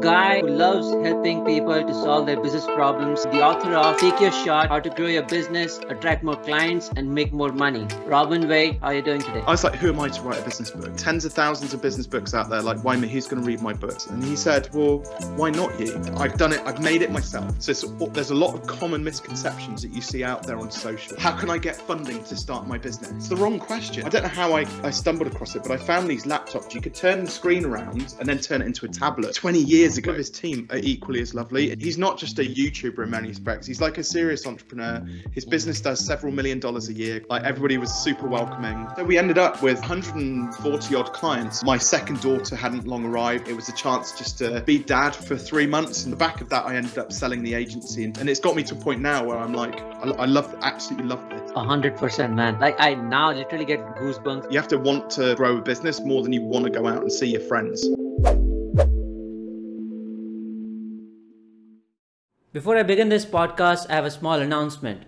guy who loves helping people to solve their business problems, the author of Take Your Shot, How to Grow Your Business, Attract More Clients, and Make More Money. Robin, Waite, how are you doing today? I was like, who am I to write a business book? Tens of thousands of business books out there, like, why me? Who's going to read my books? And he said, well, why not you? I've done it. I've made it myself. So there's a lot of common misconceptions that you see out there on social. How can I get funding to start my business? It's the wrong question. I don't know how I stumbled across it, but I found these laptops. You could turn the screen around and then turn it into a tablet. 20 years ago, his team are equally as lovely. He's not just a YouTuber in many respects. He's like a serious entrepreneur. His business does several $1 million a year. Like, everybody was super welcoming. So we ended up with 140 odd clients. My second daughter hadn't long arrived. It was a chance just to be dad for 3 months. And the back of that, I ended up selling the agency. And it's got me to a point now where I'm like, I absolutely love this. 100%, man. Like, I now literally get goosebumps. You have to want to grow a business more than you want to go out and see your friends. Before I begin this podcast, I have a small announcement.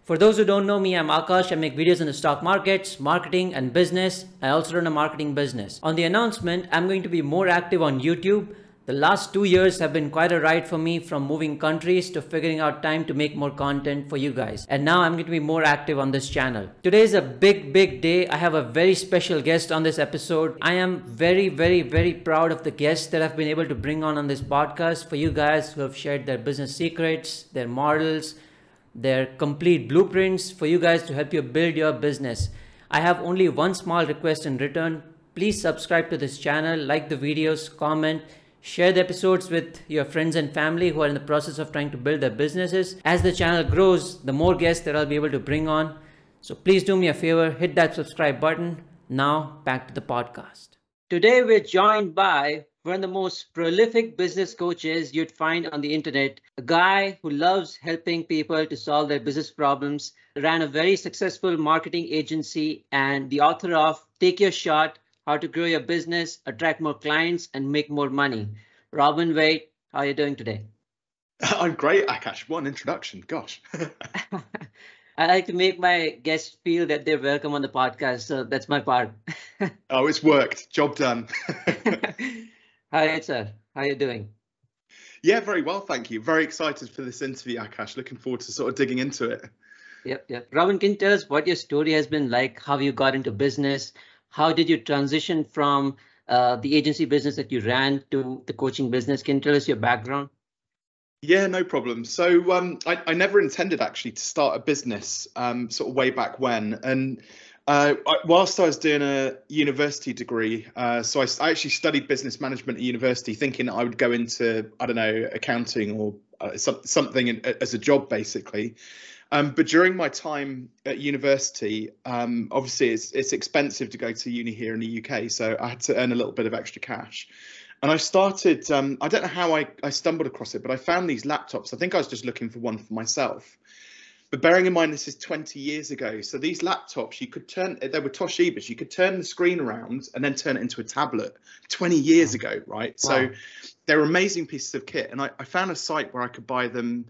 For those who don't know me, I'm Akash. I make videos in the stock markets, marketing, and business. I also run a marketing business. On the announcement, I'm going to be more active on YouTube. The last 2 years have been quite a ride for me, from moving countries to figuring out time to make more content for you guys. And now I'm going to be more active on this channel. Today is a big day. I have a very special guest on this episode. I am very proud of the guests that I've been able to bring on this podcast for you guys who have shared their business secrets, their models, their complete blueprints for you guys to help you build your business. I have only one small request in return. Please subscribe to this channel, like the videos, comment, share the episodes with your friends and family who are in the process of trying to build their businesses. As the channel grows, the more guests that I'll be able to bring on. So please do me a favor, hit that subscribe button. Now back to the podcast. Today we're joined by one of the most prolific business coaches you'd find on the internet, a guy who loves helping people to solve their business problems, ran a very successful marketing agency, and the author of Take Your Shot, How to Grow Your Business, Attract More Clients, and Make More Money. Robin, Waite, how are you doing today? I'm great, Akash. What an introduction. Gosh. I like to make my guests feel that they're welcome on the podcast, so that's my part. Oh, it's worked. Job done. Hi, sir. How are you doing? Yeah, very well, thank you. Very excited for this interview, Akash. Looking forward to sort of digging into it. Yep. Robin, can you tell us what your story has been like, how you got into business? How did you transition from the agency business that you ran to the coaching business? Can you tell us your background? Yeah, no problem. So I never intended actually to start a business sort of way back when. And whilst I was doing a university degree, so I actually studied business management at university, thinking I would go into, I don't know, accounting or something as a job, basically. But during my time at university, obviously it's expensive to go to uni here in the UK, so I had to earn a little bit of extra cash. And I started, I don't know how I stumbled across it, but I found these laptops. I think I was just looking for one for myself. But bearing in mind, this is 20 years ago. So these laptops, you could turn, they were Toshibas, you could turn the screen around and then turn it into a tablet 20 years ago, right? Wow. So they're amazing pieces of kit. And I found a site where I could buy them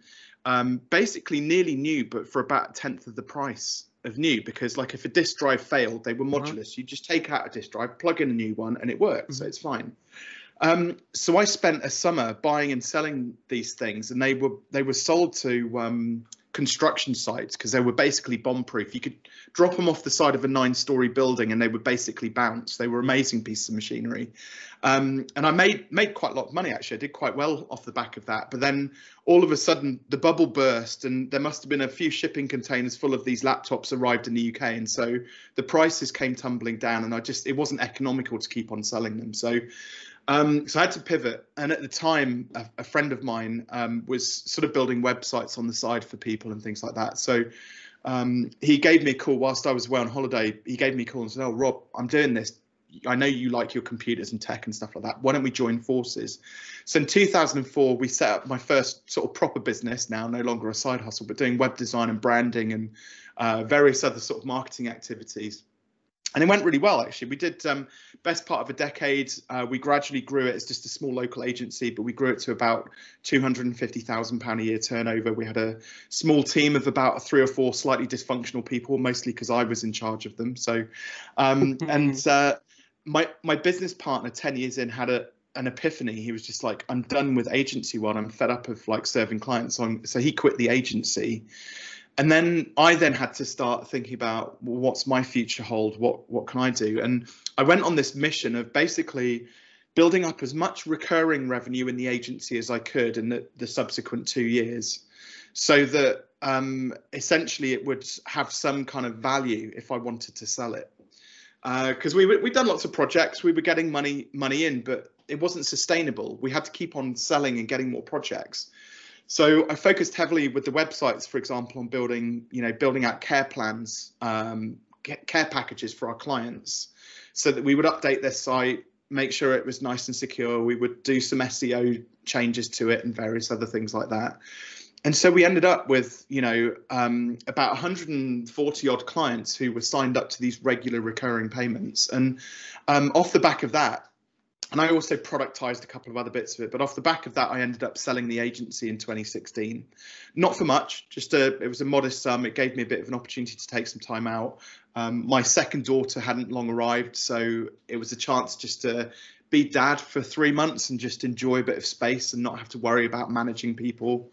basically nearly new, but for about a tenth of the price of new, because like if a disk drive failed, they were modulus. You just take out a disk drive, plug in a new one, and it works. So it's fine. So I spent a summer buying and selling these things, and they were sold to construction sites because they were basically bomb proof. You could drop them off the side of a 9-story building and they would basically bounce. They were amazing pieces of machinery. And I made quite a lot of money, actually. I did quite well off the back of that. But then all of a sudden the bubble burst and there must have been a few shipping containers full of these laptops arrived in the UK. And so the prices came tumbling down and it wasn't economical to keep on selling them. So I had to pivot. And at the time, a friend of mine was sort of building websites on the side for people and things like that. So he gave me a call whilst I was away on holiday. He gave me a call and said, "Oh, Rob, I'm doing this. I know you like your computers and tech and stuff like that. Why don't we join forces?" So in 2004, we set up my first sort of proper business, now no longer a side hustle, but doing web design and branding and various other sort of marketing activities. And it went really well, actually. We did best part of a decade. We gradually grew it as just a small local agency, but we grew it to about £250,000 a year turnover. We had a small team of about 3 or 4 slightly dysfunctional people, mostly because I was in charge of them. So, my business partner 10 years in had an epiphany. He was just like, I'm done with agency one. I'm fed up of like serving clients. So he quit the agency. And then I had to start thinking about, well, what's my future hold? What can I do? And I went on this mission of basically building up as much recurring revenue in the agency as I could in the subsequent 2 years, so that essentially it would have some kind of value if I wanted to sell it. Because we'd done lots of projects, we were getting money in, but it wasn't sustainable. We had to keep on selling and getting more projects. So I focused heavily with the websites, for example, on building out care plans, care packages for our clients, so that we would update their site, make sure it was nice and secure. We would do some SEO changes to it and various other things like that. And so we ended up with, about 140 odd clients who were signed up to these regular recurring payments. And off the back of that, and I also productized a couple of other bits of it, but off the back of that, I ended up selling the agency in 2016. Not for much, it was a modest sum. It gave me a bit of an opportunity to take some time out. My second daughter hadn't long arrived, so it was a chance just to be dad for 3 months and just enjoy a bit of space and not have to worry about managing people.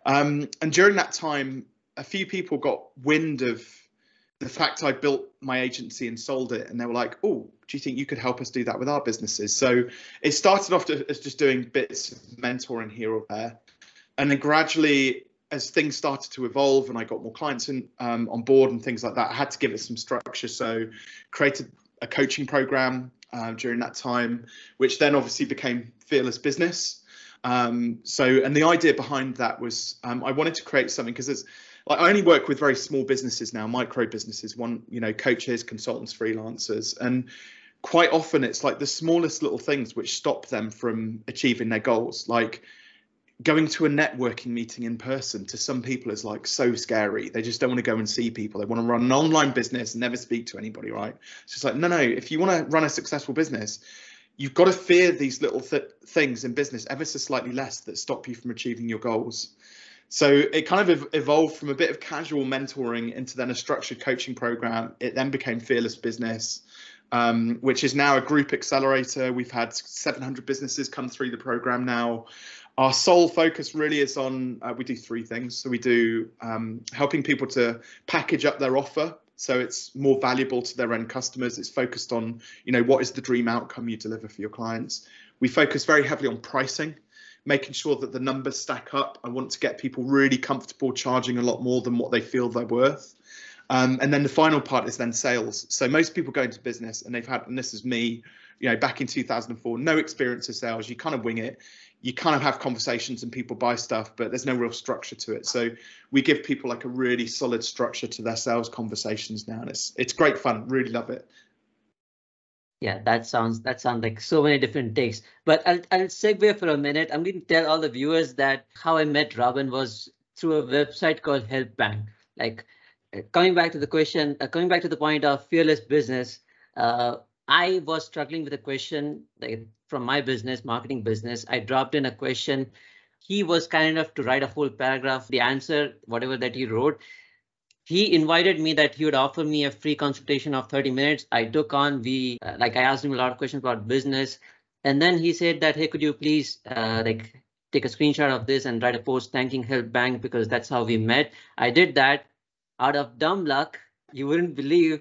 And during that time, a few people got wind of the fact I built my agency and sold it, and they were like, oh, do you think you could help us do that with our businesses? So it started off as just doing bits of mentoring here or there. And then gradually, as things started to evolve and I got more clients on board and things like that, I had to give it some structure. So created a coaching program during that time, which then obviously became Fearless Business. And the idea behind that was I wanted to create something, because I only work with very small businesses now, micro businesses, coaches, consultants, freelancers, and quite often it's like the smallest little things which stop them from achieving their goals. Like going to a networking meeting in person to some people is like so scary. They just don't want to go and see people. They want to run an online business and never speak to anybody, right? It's just like, no, if you want to run a successful business, you've got to fear these little things in business ever so slightly less that stop you from achieving your goals. So it kind of evolved from a bit of casual mentoring into then a structured coaching program. It then became Fearless Business, which is now a group accelerator. We've had 700 businesses come through the program now. Our sole focus really is on, we do 3 things. So we do helping people to package up their offer so it's more valuable to their end customers. It's focused on, what is the dream outcome you deliver for your clients. We focus very heavily on pricing, making sure that the numbers stack up. I want to get people really comfortable charging a lot more than what they feel they're worth. And then the final part is then sales. So most people go into business and they've had, and this is me, back in 2004, no experience of sales. You kind of wing it. You kind of have conversations and people buy stuff, but there's no real structure to it. So we give people like a really solid structure to their sales conversations now. And it's great fun. Really love it. Yeah, that sounds like so many different takes. But I'll segue for a minute. I'm going to tell all the viewers that how I met Robin was through a website called Help Bank. Like coming back to the point of Fearless Business, I was struggling with a question from my business, marketing business. I dropped in a question. He was kind enough to write a whole paragraph, the answer, whatever that he wrote. He invited me that he would offer me a free consultation of 30 minutes. I took on, I asked him a lot of questions about business. And then he said that, hey, could you please take a screenshot of this and write a post thanking Help Bank, because that's how we met. I did that. Out of dumb luck, you wouldn't believe,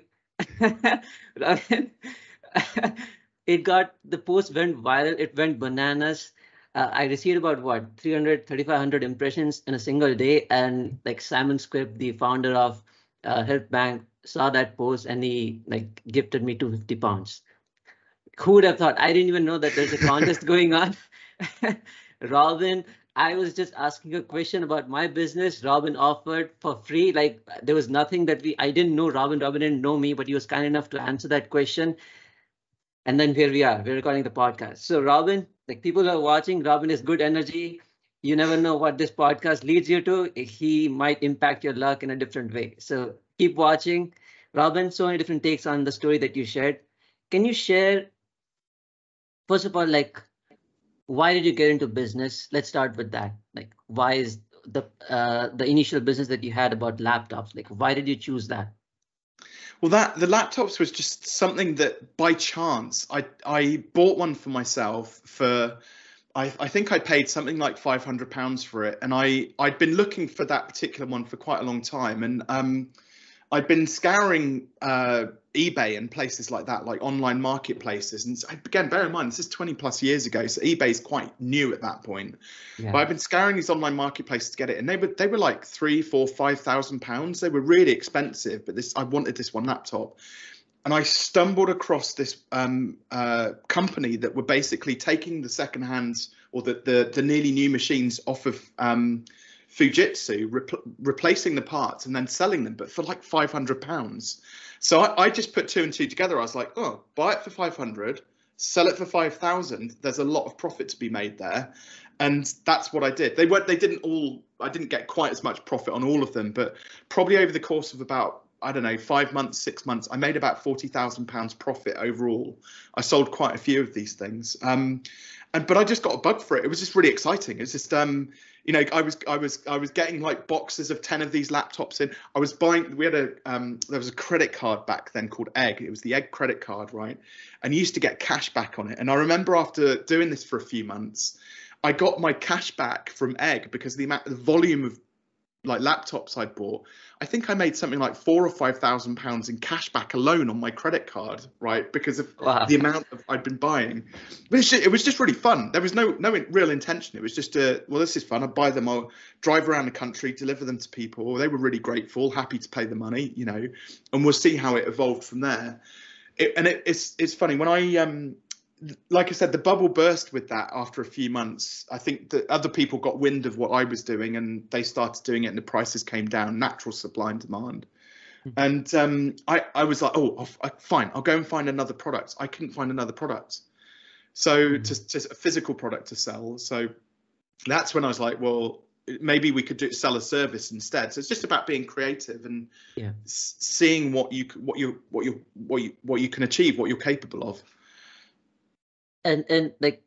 the post went viral. It went bananas. I received about 3,500 impressions in a single day, and Simon Squibb, the founder of Help Bank, saw that post and he gifted me £250. Who would have thought? I didn't even know that there's a contest going on. Robin, I was just asking a question about my business. Robin offered for free. There was nothing that I didn't know Robin. Robin didn't know me, but he was kind enough to answer that question. And then here we are, we're recording the podcast. So Robin, people who are watching, Robin is good energy. You never know what this podcast leads you to. He might impact your luck in a different way. So keep watching. Robin, so many different takes on the story that you shared. Can you share, first of all, why did you get into business? Let's start with that. Why is the initial business that you had about laptops? Why did you choose that? Well, that the laptops was just something that by chance I bought one for myself for I think I paid something like £500 for it, and I'd been looking for that particular one for quite a long time, and I'd been scouring eBay and places like that, like online marketplaces. And again, bear in mind, this is 20 plus years ago, so eBay's quite new at that point. Yeah. But I've been scouring these online marketplaces to get it, and they were like £3, £4, £5,000. They were really expensive, but I wanted this one laptop. And I stumbled across this company that were basically taking the secondhand or the nearly new machines off of Fujitsu, replacing the parts and then selling them, but for like £500. So I just put two and two together. I was like, oh, buy it for 500, sell it for 5,000. There's a lot of profit to be made there. And that's what I did. I didn't get quite as much profit on all of them, but probably over the course of about, I don't know, 5 months, 6 months, I made about £40,000 profit overall. I sold quite a few of these things. But I just got a bug for it. It was just really exciting. It's just, you know, I was getting like boxes of 10 of these laptops in. I was buying, there was a credit card back then called Egg. It was the Egg credit card, right? And you used to get cash back on it. And I remember after doing this for a few months, I got my cash back from Egg because the volume of like laptops I'd bought. I think I made something like £4,000 or £5,000 in cash back alone on my credit card, right? Because of the amount I'd been buying. But it was just really fun. There was no real intention. It was just well, this is fun. I'll buy them. I'll drive around the country, deliver them to people. They were really grateful, happy to pay the money, you know, and we'll see how it evolved from there. It's funny when like I said, the bubble burst with that after a few months. I think that other people got wind of what I was doing and they started doing it and the prices came down, natural supply and demand. And I was like, oh, fine, I'll go and find another product. I couldn't find another product. So to a physical product to sell. So that's when I was like, well, maybe we could sell a service instead. So it's just about being creative and seeing what you can achieve, what you're capable of. And like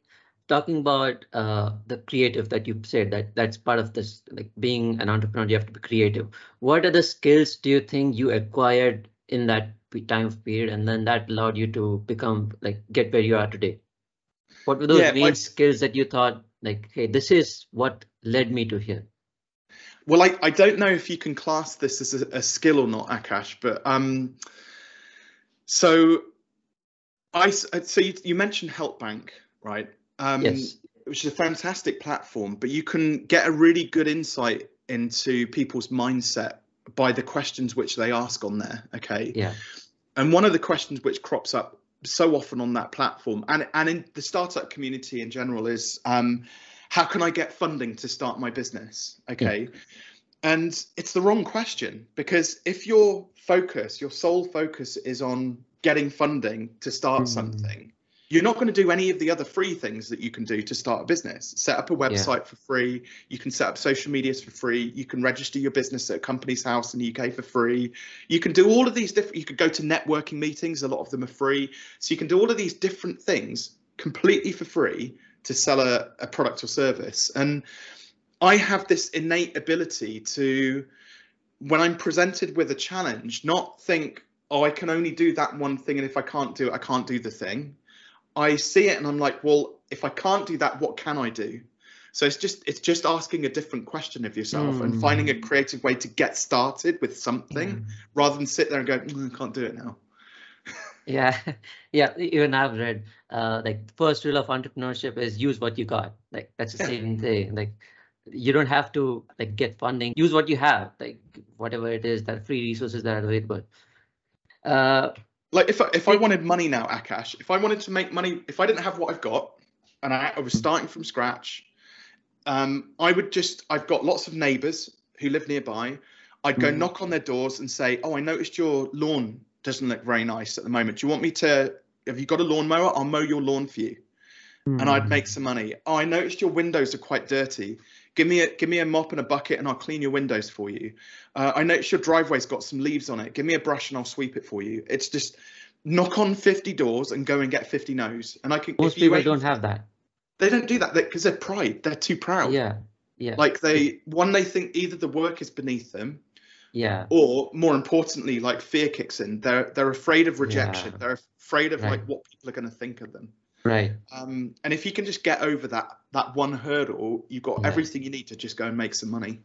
talking about the creative that you said, that's part of this, like being an entrepreneur, you have to be creative. What are the skills do you think you acquired in that time period and then that allowed you to become get where you are today? What were those main skills that you thought like, hey, this is what led me to here? Well, I don't know if you can class this as a skill or not, Akash, but so you mentioned HelpBank, right? Yes. Which is a fantastic platform, but you can get a really good insight into people's mindset by the questions which they ask on there. Okay. Yeah. And one of the questions which crops up so often on that platform and in the startup community in general is, how can I get funding to start my business? Okay. Yeah. And it's the wrong question, because if your sole focus is on getting funding to start something, you're not going to do any of the other free things that you can do to start a business. Set up a website for free. You can set up social medias for free. You can register your business at a company's house in the UK for free. You can do all of these you could go to networking meetings. A lot of them are free. So you can do all of these different things completely for free to sell a product or service. And I have this innate ability to, when I'm presented with a challenge, not think, oh, I can only do that one thing, and if I can't do it, I can't do the thing. I see it and I'm like, well, if I can't do that, what can I do? So it's just asking a different question of yourself and finding a creative way to get started with something rather than sit there and go, I can't do it now. Yeah, even I've read the first rule of entrepreneurship is use what you got. Like that's the same thing. Like you don't have to get funding. Use what you have, whatever it is, that free resources that are available. If I wanted money now, Akash, if I wanted to make money, if I didn't have what I've got and I was starting from scratch, I've got lots of neighbors who live nearby. I'd go knock on their doors and say, oh, I noticed your lawn doesn't look very nice at the moment. Do you want me to, have you got a lawnmower? I'll mow your lawn for you. And I'd make some money. Oh, I noticed your windows are quite dirty. Give me a mop and a bucket and I'll clean your windows for you. I noticed your driveway's got some leaves on it. Give me a brush and I'll sweep it for you. It's just knock on 50 doors and go and get 50 no's. And I can. Most people don't have that. They don't do that because they're pride. They're too proud. Yeah. Like they think either the work is beneath them, Yeah. Or more importantly, like fear kicks in. They're afraid of rejection. Yeah. They're afraid of Right. like what people are going to think of them. Right. And if you can just get over that one hurdle, you've got Yeah. everything you need to just go and make some money.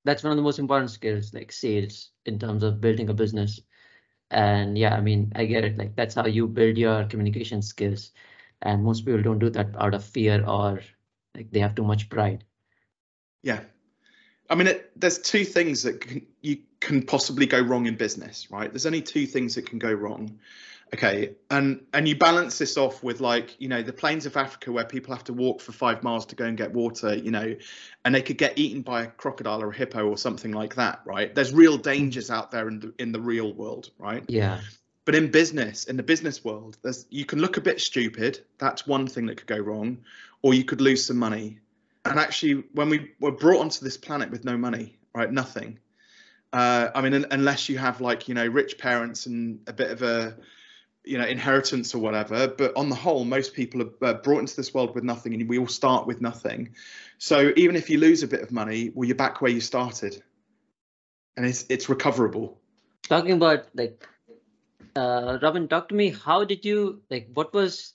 That's one of the most important skills, like sales, in terms of building a business. And yeah, I mean, I get it. Like that's how you build your communication skills. And most people don't do that out of fear, or like they have too much pride. Yeah. I mean, there's two things that you can possibly go wrong in business, right? There's only two things that can go wrong. Okay, and you balance this off with, like, you know, the plains of Africa where people have to walk for 5 miles to go and get water, you know, and they could get eaten by a crocodile or a hippo or something like that, right? There's real dangers out there in the real world, right? Yeah. But in business, in the business world, you can look a bit stupid. That's one thing that could go wrong, or you could lose some money. And actually, when we were brought onto this planet with no money, right, nothing. I mean, unless you have, like, you know, rich parents and a bit of a, you know, inheritance or whatever, but on the whole, most people are brought into this world with nothing, and we all start with nothing. So even if you lose a bit of money, well, you're back where you started, and it's recoverable. Talking about like, Robin, talk to me. How did you like? What was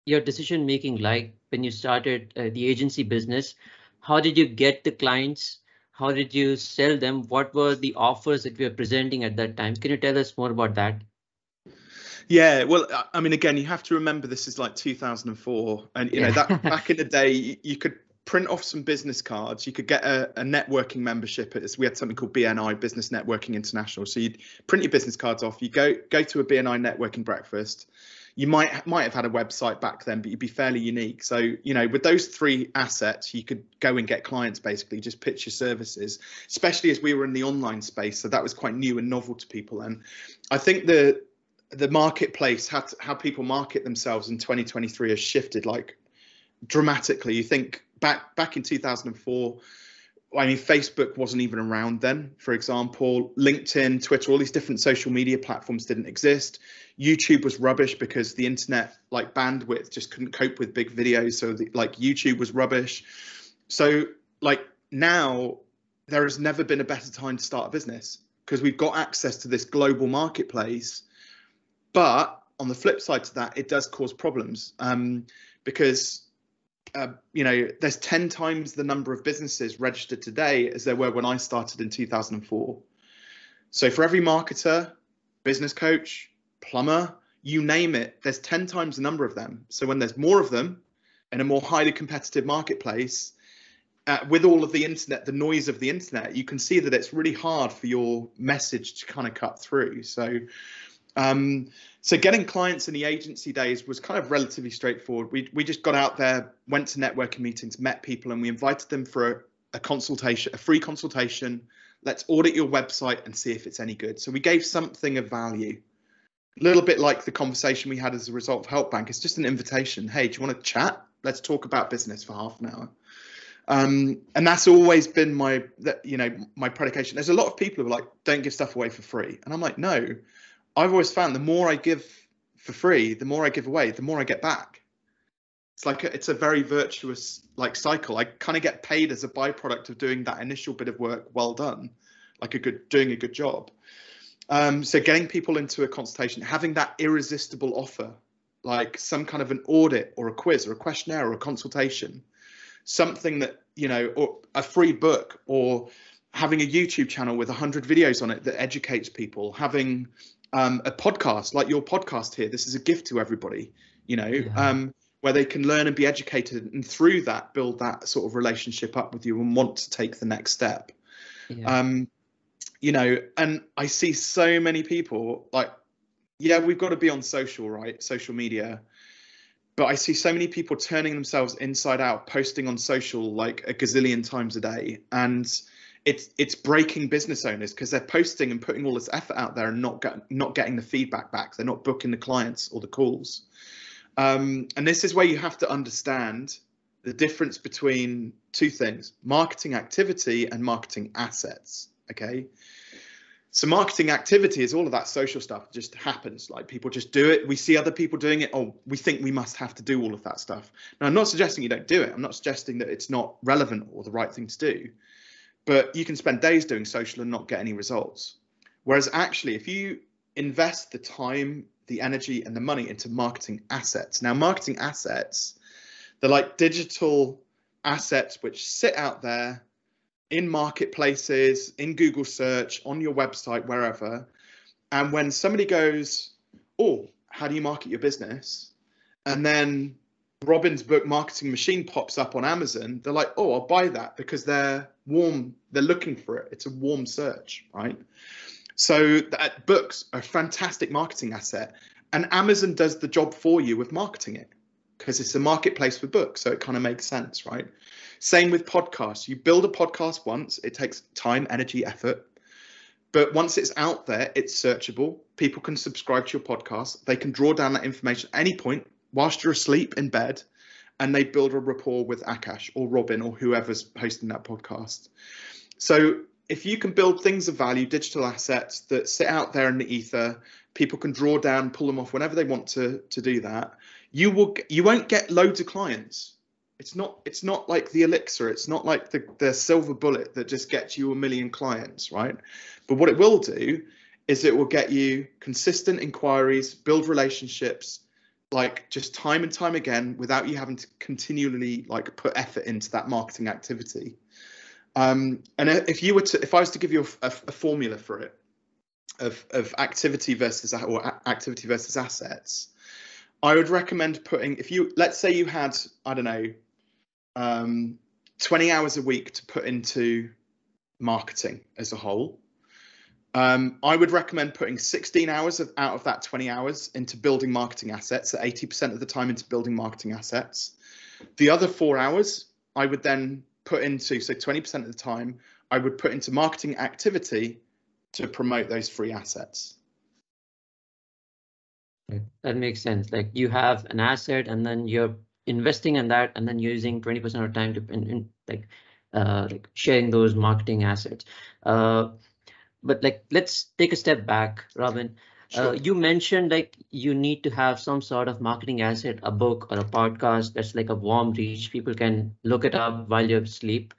your decision making like when you started the agency business? How did you get the clients? How did you sell them? What were the offers that we were presenting at that time? Can you tell us more about that? Yeah, well, I mean, again, you have to remember this is like 2004, and you know that back in the day, you could print off some business cards. You could get a networking membership. We had something called BNI, Business Networking International. So you'd print your business cards off. You go to a BNI networking breakfast. You might have had a website back then, but you'd be fairly unique. So, you know, with those three assets, you could go and get clients, basically just pitch your services, especially as we were in the online space. So that was quite new and novel to people. And I think the marketplace, how people market themselves in 2023 has shifted like dramatically. You think back in 2004, I mean, Facebook wasn't even around then, for example. LinkedIn, Twitter, all these different social media platforms didn't exist. YouTube was rubbish because the internet, like, bandwidth just couldn't cope with big videos. So like YouTube was rubbish. So like now there has never been a better time to start a business because we've got access to this global marketplace. But on the flip side to that, it does cause problems because you know, there's 10 times the number of businesses registered today as there were when I started in 2004. So for every marketer, business coach, plumber, you name it, there's 10 times the number of them. So when there's more of them in a more highly competitive marketplace, with all of the internet, the noise of the internet, you can see that it's really hard for your message to kind of cut through. So so getting clients in the agency days was kind of relatively straightforward. We just got out there, went to networking meetings, met people, and we invited them for a consultation, a free consultation. Let's audit your website and see if it's any good. So we gave something of value, a little bit like the conversation we had as a result of Help Bank. It's just an invitation. Hey, do you want to chat? Let's talk about business for half an hour. And that's always been my predication. There's a lot of people who are like, don't give stuff away for free. And I'm like, no. I've always found the more I give for free, the more I give away, the more I get back. It's like it's a very virtuous like cycle. I kind of get paid as a byproduct of doing that initial bit of work well done, like doing a good job. So getting people into a consultation, having that irresistible offer, like some kind of an audit or a quiz or a questionnaire or a consultation, something that, you know, or a free book, or having a YouTube channel with 100 videos on it that educates people, having a podcast like your podcast here. This is a gift to everybody, you know, where they can learn and be educated, and through that build that sort of relationship up with you and want to take the next step. You know, and I see so many people like, yeah, we've got to be on social, right? Social media. But I see so many people turning themselves inside out, posting on social like a gazillion times a day. And it's breaking business owners because they're posting and putting all this effort out there and not getting the feedback back. They're not booking the clients or the calls. And this is where you have to understand the difference between two things: marketing activity and marketing assets. Okay. So marketing activity is all of that social stuff. It just happens. Like, people just do it. We see other people doing it. Oh, we think we must have to do all of that stuff. Now, I'm not suggesting you don't do it. I'm not suggesting that it's not relevant or the right thing to do. but you can spend days doing social and not get any results. Whereas actually, if you invest the time, the energy and the money into marketing assets. Now, marketing assets, they're like digital assets which sit out there in marketplaces, in Google search, on your website, wherever. And when somebody goes, oh, how do you market your business? And then Robin's book, Marketing Machine, pops up on Amazon, they're like, oh, I'll buy that because they're warm. They're looking for it. It's a warm search, right? So that books are a fantastic marketing asset, and Amazon does the job for you with marketing it because it's a marketplace for books. So it kind of makes sense, right? Same with podcasts. You build a podcast once, it takes time, energy, effort. But once it's out there, it's searchable. People can subscribe to your podcast. They can draw down that information at any point whilst you're asleep in bed, and they build a rapport with Akash or Robin or whoever's hosting that podcast. So if you can build things of value, digital assets that sit out there in the ether, people can draw down, pull them off whenever they want to do that, you won't get loads of clients. It's not like the elixir. It's not like the silver bullet that just gets you a million clients, right? But what it will do is it will get you consistent inquiries, build relationships, like just time and time again, without you having to continually like put effort into that marketing activity. And if I was to give you a formula for it of activity versus assets, I would recommend putting, let's say you had, I don't know, 20 hours a week to put into marketing as a whole. I would recommend putting 16 hours out of that 20 hours into building marketing assets, so 80% of the time into building marketing assets. The other 4 hours I would then put into, so 20% of the time, I would put into marketing activity to promote those free assets. That makes sense. Like you have an asset and then you're investing in that and then using 20% of time to like sharing those marketing assets. But like, let's take a step back, Robin. Sure. You mentioned like you need to have some sort of marketing asset, a book or a podcast that's like a warm reach. People can look it up while you're asleep.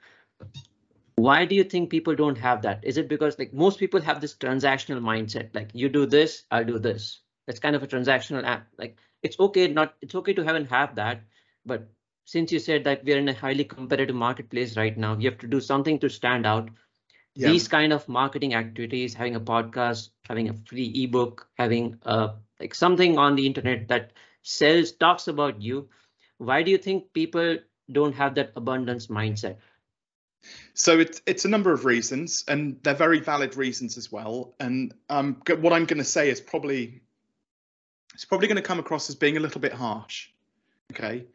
Why do you think people don't have that? Is it because like most people have this transactional mindset, like you do this, I'll do this. It's kind of a transactional app. Like it's okay to have that. But since you said that we're in a highly competitive marketplace right now, you have to do something to stand out. Yeah. These kind of marketing activities, having a podcast, having a free ebook, having like something on the internet that talks about you. Why do you think people don't have that abundance mindset? So it's a number of reasons, and they're very valid reasons as well. And what I'm going to say is probably going to come across as being a little bit harsh. Okay,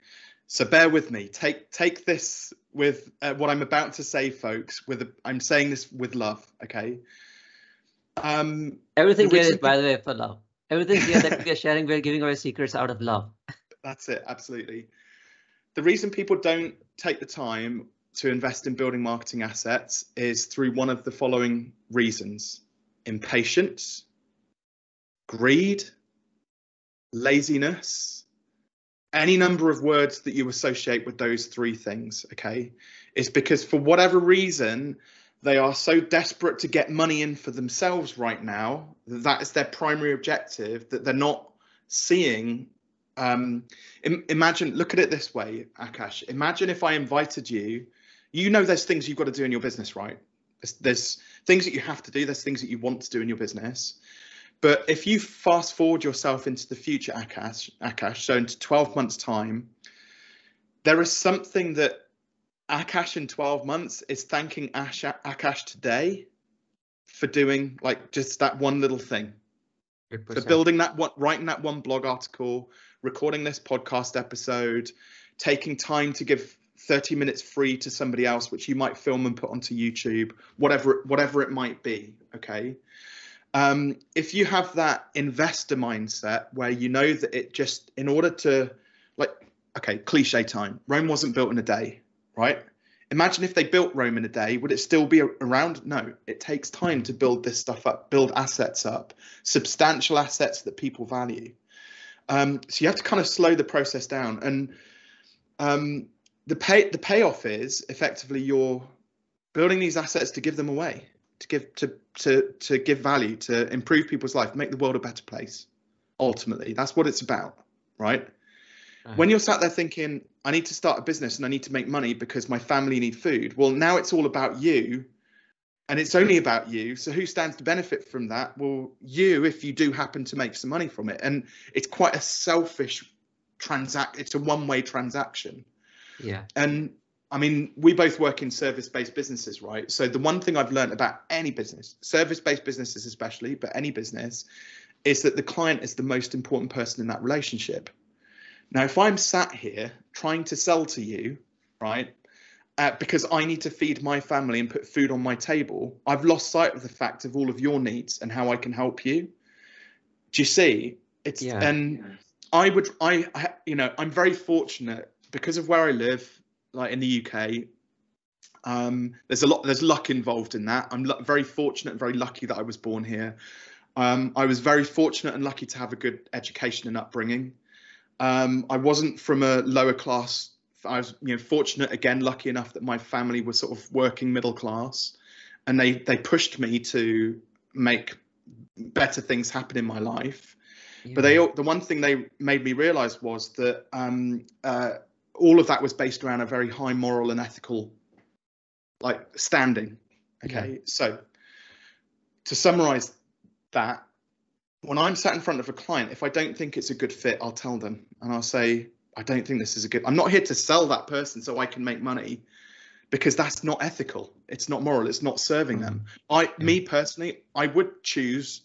so bear with me. Take this with what I'm about to say, folks. I'm saying this with love. Okay. Everything here is, by the way, for love. Everything here that we are sharing, we're giving away secrets out of love. That's it. Absolutely. The reason people don't take the time to invest in building marketing assets is through one of the following reasons: impatience, greed, laziness, any number of words that you associate with those three things. Okay, it's because for whatever reason they are so desperate to get money in for themselves right now that is their primary objective, that they're not seeing. Imagine, look at it this way, Akash. Imagine if I invited you. You know, there's things you've got to do in your business, right? There's things that you have to do. There's things that you want to do in your business. But if you fast forward yourself into the future, Akash, so into 12 months time, there is something that Akash in 12 months is thanking Akash today for doing, like just that one little thing. 100%. For building that one, writing that one blog article, recording this podcast episode, taking time to give 30 minutes free to somebody else, which you might film and put onto YouTube, whatever it might be. Okay. If you have that investor mindset where you know that it just, in order to, like, okay, cliche time, Rome wasn't built in a day, right? Imagine if they built Rome in a day, would it still be around? No, it takes time to build this stuff up, build assets up, substantial assets that people value. So you have to kind of slow the process down. And the payoff is effectively your building these assets to give them away, to give value, to improve people's life, make the world a better place. Ultimately, that's what it's about, right? When you're sat there thinking, I need to start a business and I need to make money because my family need food. Well, now it's all about you, and it's only about you. So who stands to benefit from that? Well, you, if you do happen to make some money from it. And it's quite a selfish it's a one-way transaction. Yeah. And I mean, we both work in service-based businesses, right? So the one thing I've learned about any business, service-based businesses especially, but any business, is that the client is the most important person in that relationship. Now, if I'm sat here trying to sell to you, right, because I need to feed my family and put food on my table, I've lost sight of the fact of all of your needs and how I can help you. Do you see? And I'm very fortunate because of where I live, like in the UK. There's luck involved in that. I'm very fortunate and very lucky that I was born here. I was very fortunate and lucky to have a good education and upbringing. I wasn't from a lower class. I was, fortunate, again, lucky enough that my family was sort of working middle class, and they pushed me to make better things happen in my life. Yeah. But the one thing they made me realize was that all of that was based around a very high moral and ethical standing. Okay, yeah. So to summarize that, when I'm sat in front of a client, if I don't think it's a good fit, I'll tell them, and I'll say, I don't think this is I'm not here to sell that person so I can make money, because that's not ethical. It's not moral. It's not serving them. Me personally, I would choose,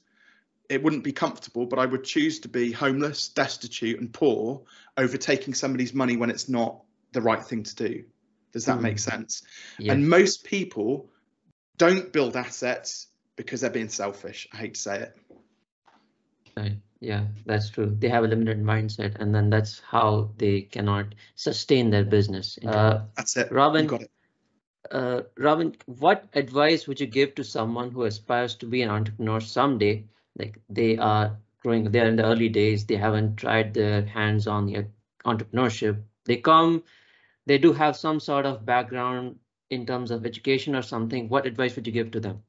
it wouldn't be comfortable, but I would choose to be homeless, destitute and poor over taking somebody's money when it's not the right thing to do. Does that make sense? Yes. And most people don't build assets because they're being selfish. I hate to say it. Right. Yeah, that's true. They have a limited mindset, and then that's how they cannot sustain their business. That's it. Robin, you got it. Robin, what advice would you give to someone who aspires to be an entrepreneur someday? Like they're in the early days, they haven't tried their hands on the entrepreneurship. They do have some sort of background in terms of education or something. What advice would you give to them?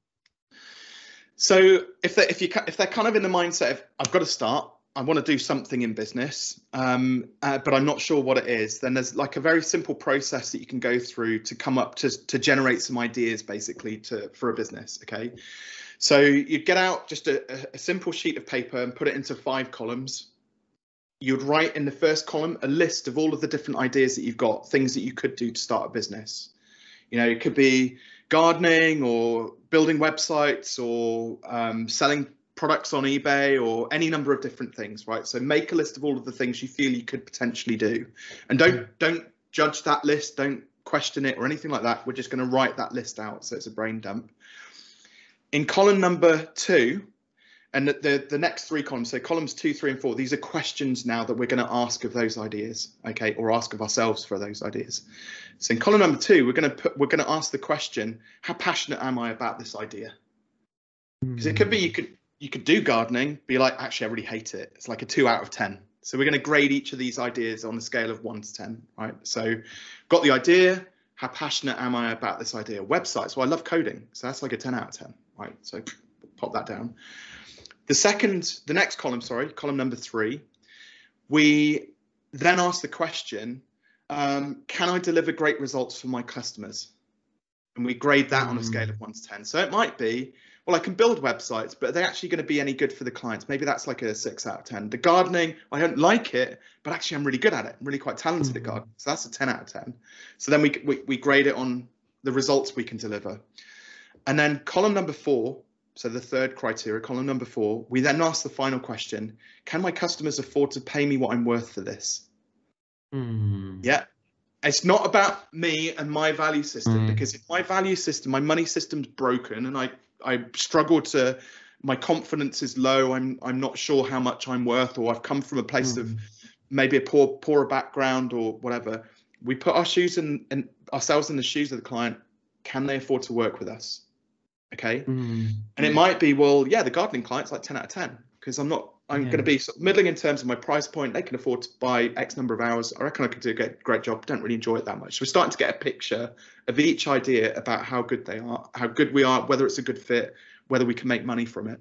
So if they're kind of in the mindset of, I've got to start, I want to do something in business, but I'm not sure what it is, then there's like a very simple process that you can go through to come up to generate some ideas, basically, for a business. Okay, so you get out just a simple sheet of paper and put it into 5 columns. You'd write in the first column a list of all of the different ideas that you've got, things that you could do to start a business. It could be gardening or building websites or selling products on eBay or any number of different things, right? So make a list of all of the things you feel you could potentially do, and don't judge that list, don't question it or anything like that. We're just going to write that list out, so it's a brain dump. In column number 2, and the next 3 columns, so columns 2, 3 and 4, these are questions now that we're going to ask of those ideas, okay, or ask of ourselves for those ideas. So in column number 2, we're going to ask the question, how passionate am I about this idea? Because it could be you could do gardening, be like, actually, I really hate it. It's like a 2 out of 10. So we're going to grade each of these ideas on a scale of 1 to 10, right? So got the idea, how passionate am I about this idea? Websites, well, I love coding, so that's like a 10 out of 10, right? So pop that down. The next column, column number 3, we then ask the question, can I deliver great results for my customers? And we grade that on a scale of 1 to 10. So it might be, well, I can build websites, but are they actually going to be any good for the clients? Maybe that's like a 6 out of 10. The gardening, I don't like it, but actually I'm really good at it. I'm really quite talented at gardening. So that's a 10 out of 10. So then we grade it on the results we can deliver. And then column number 4, so the third criteria, column number 4, we then ask the final question, can my customers afford to pay me what I'm worth for this? Yeah, it's not about me and my value system, because if my value system, my money system's broken and I struggle my confidence is low, I'm not sure how much I'm worth, or I've come from a place of maybe a poorer background or whatever, we put ourselves in the shoes of the client. Can they afford to work with us? Okay. And it might be, well, yeah, the gardening client's like 10 out of 10, because I'm I'm going to be sort of middling in terms of my price point. They can afford to buy X number of hours. I reckon I could do a great job. Don't really enjoy it that much. So we're starting to get a picture of each idea about how good they are, how good we are, whether it's a good fit, whether we can make money from it.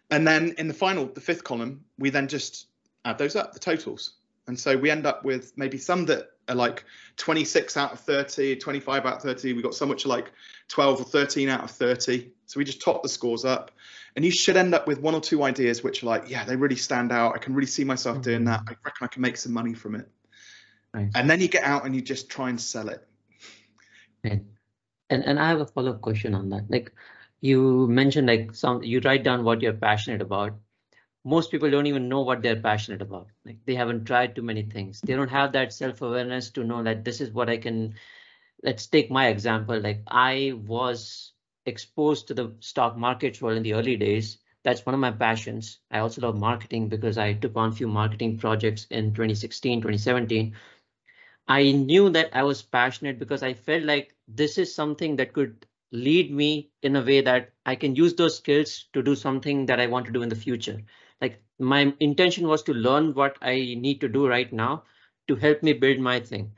And then in the fifth column, we then just add those up, the totals. And so we end up with maybe some that are like 26 out of 30, 25 out of 30. We've got some which are like 12 or 13 out of 30. So we just top the scores up. And you should end up with one or two ideas which are like, yeah, they really stand out. I can really see myself doing that. I reckon I can make some money from it. Nice. And then you get out and you just try and sell it. Right. And I have a follow-up question on that. Like you mentioned, like you write down what you're passionate about. Most people don't even know what they're passionate about. Like they haven't tried too many things. They don't have that self-awareness to know that this is what I can. Let's take my example. Like I was exposed to the stock markets world in the early days. That's one of my passions. I also love marketing because I took on a few marketing projects in 2016, 2017. I knew that I was passionate because I felt like this is something that could lead me in a way that I can use those skills to do something that I want to do in the future. Like my intention was to learn what I need to do right now to help me build my thing.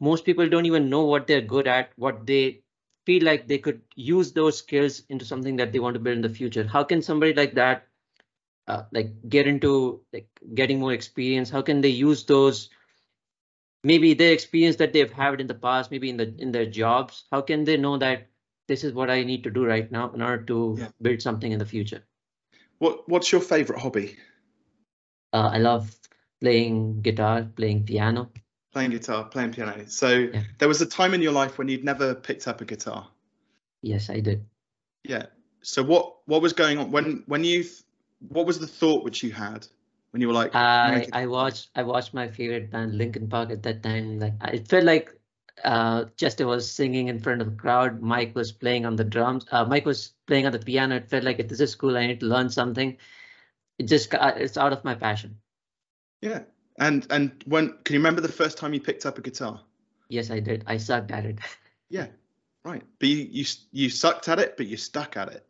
Most people don't even know what they're good at, what they feel like they could use those skills into something that they want to build in the future. How can somebody like that like get into like getting more experience? How can they use those, maybe their experience that they've had in the past, maybe in their jobs? How can they know that this is what I need to do right now in order to build something in the future? What's your favorite hobby? I love playing guitar, playing piano. Playing guitar, playing piano. So there was a time in your life when you'd never picked up a guitar. Yes, I did. Yeah. So what was going on what was the thought which you had when you were like? I watched my favorite band Linkin Park at that time. Like it felt like Chester was singing in front of the crowd. Mike was playing on the drums. Mike was playing on the piano. It felt like this is cool. I need to learn something. It's out of my passion. Yeah. And can you remember the first time you picked up a guitar? Yes, I did. I sucked at it. Yeah, right. But you sucked at it, but you stuck at it.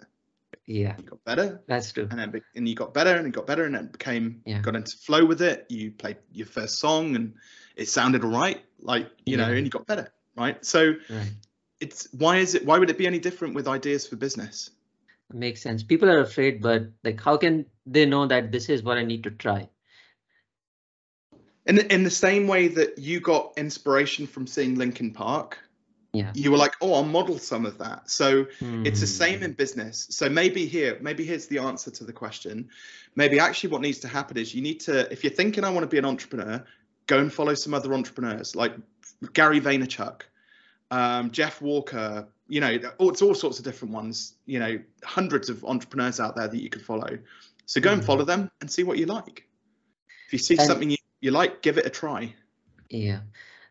Yeah, you got better. That's true. And you got better and you got better, and it got into flow with it. You played your first song and it sounded all right, like you know, and you got better, right? So why would it be any different with ideas for business? It makes sense. People are afraid, but like, how can they know that this is what I need to try? In the same way that you got inspiration from seeing Linkin Park, you were like, oh, I'll model some of that. So it's the same in business. So maybe here's the answer to the question. Maybe actually what needs to happen is you need to, if you're thinking I want to be an entrepreneur, go and follow some other entrepreneurs like Gary Vaynerchuk, Jeff Walker, you know, it's all sorts of different ones, you know, hundreds of entrepreneurs out there that you can follow. So go and follow them and see what you like. If you see something you like, give it a try. Yeah.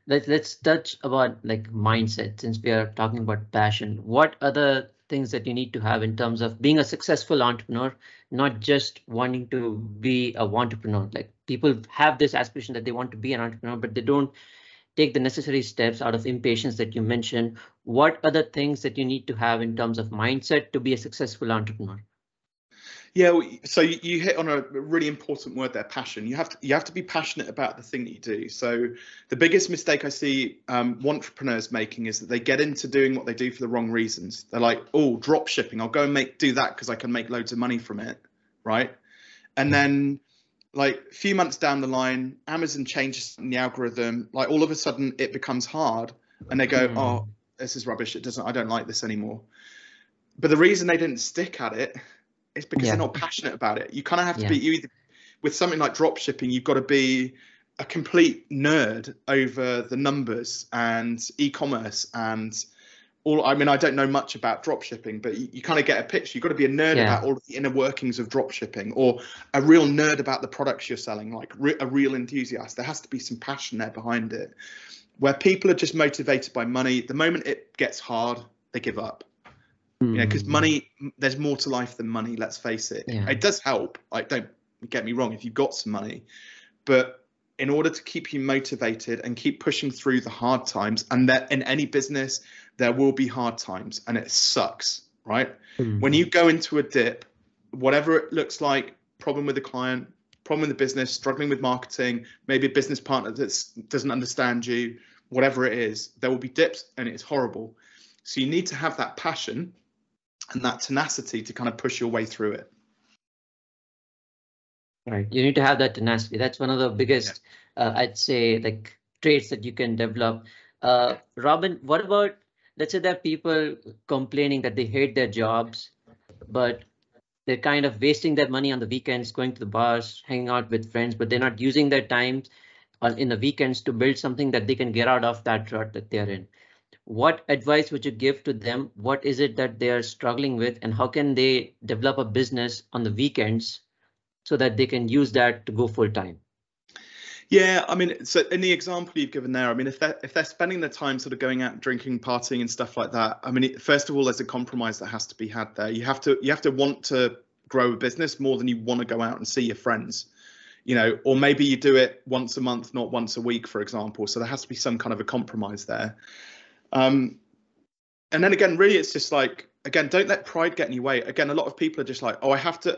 Let's touch about like mindset, since we are talking about passion. What other things that you need to have in terms of being a successful entrepreneur, not just wanting to be a entrepreneur? Like people have this aspiration that they want to be an entrepreneur, but they don't take the necessary steps out of impatience that you mentioned. What other things that you need to have in terms of mindset to be a successful entrepreneur? Yeah, so you hit on a really important word there, passion. You have to be passionate about the thing that you do. So the biggest mistake I see entrepreneurs making is that they get into doing what they do for the wrong reasons. They're like, oh, drop shipping, I'll go and do that because I can make loads of money from it, right? And then like a few months down the line, Amazon changes the algorithm, like all of a sudden it becomes hard and they go, oh, this is rubbish, I don't like this anymore. But the reason they didn't stick at it, it's because they're not passionate about it. You kind of have to be, with something like drop shipping, you've got to be a complete nerd over the numbers and e-commerce and all. I mean, I don't know much about drop shipping, but you kind of get a picture. You've got to be a nerd about all of the inner workings of drop shipping, or a real nerd about the products you're selling, like a real enthusiast. There has to be some passion there behind it. Where people are just motivated by money, the moment it gets hard, they give up. You know, because money, there's more to life than money, let's face it. It does help. Like, don't get me wrong, if you've got some money, but in order to keep you motivated and keep pushing through the hard times, and that in any business, there will be hard times and it sucks, right? When you go into a dip, whatever it looks like, problem with the client, problem with the business, struggling with marketing, maybe a business partner that doesn't understand you, whatever it is, there will be dips and it's horrible. So you need to have that passion and that tenacity to kind of push your way through it. Right. You need to have that tenacity. That's one of the biggest, I'd say, like traits that you can develop. Robin, what about, let's say there are people complaining that they hate their jobs, but they're kind of wasting their money on the weekends, going to the bars, hanging out with friends, but they're not using their time in the weekends to build something that they can get out of that rut that they're in. What advice would you give to them? What is it that they are struggling with, and how can they develop a business on the weekends so that they can use that to go full time? Yeah, I mean, so in the example you've given there, I mean, if they're spending their time sort of going out drinking, partying and stuff like that, I mean, first of all, there's a compromise that has to be had there. You have to want to grow a business more than you want to go out and see your friends, you know, or maybe you do it once a month, not once a week, for example. So there has to be some kind of a compromise there. And then again, really, it's just like, again, don't let pride get in your way. Again, a lot of people are just like, oh, I have to,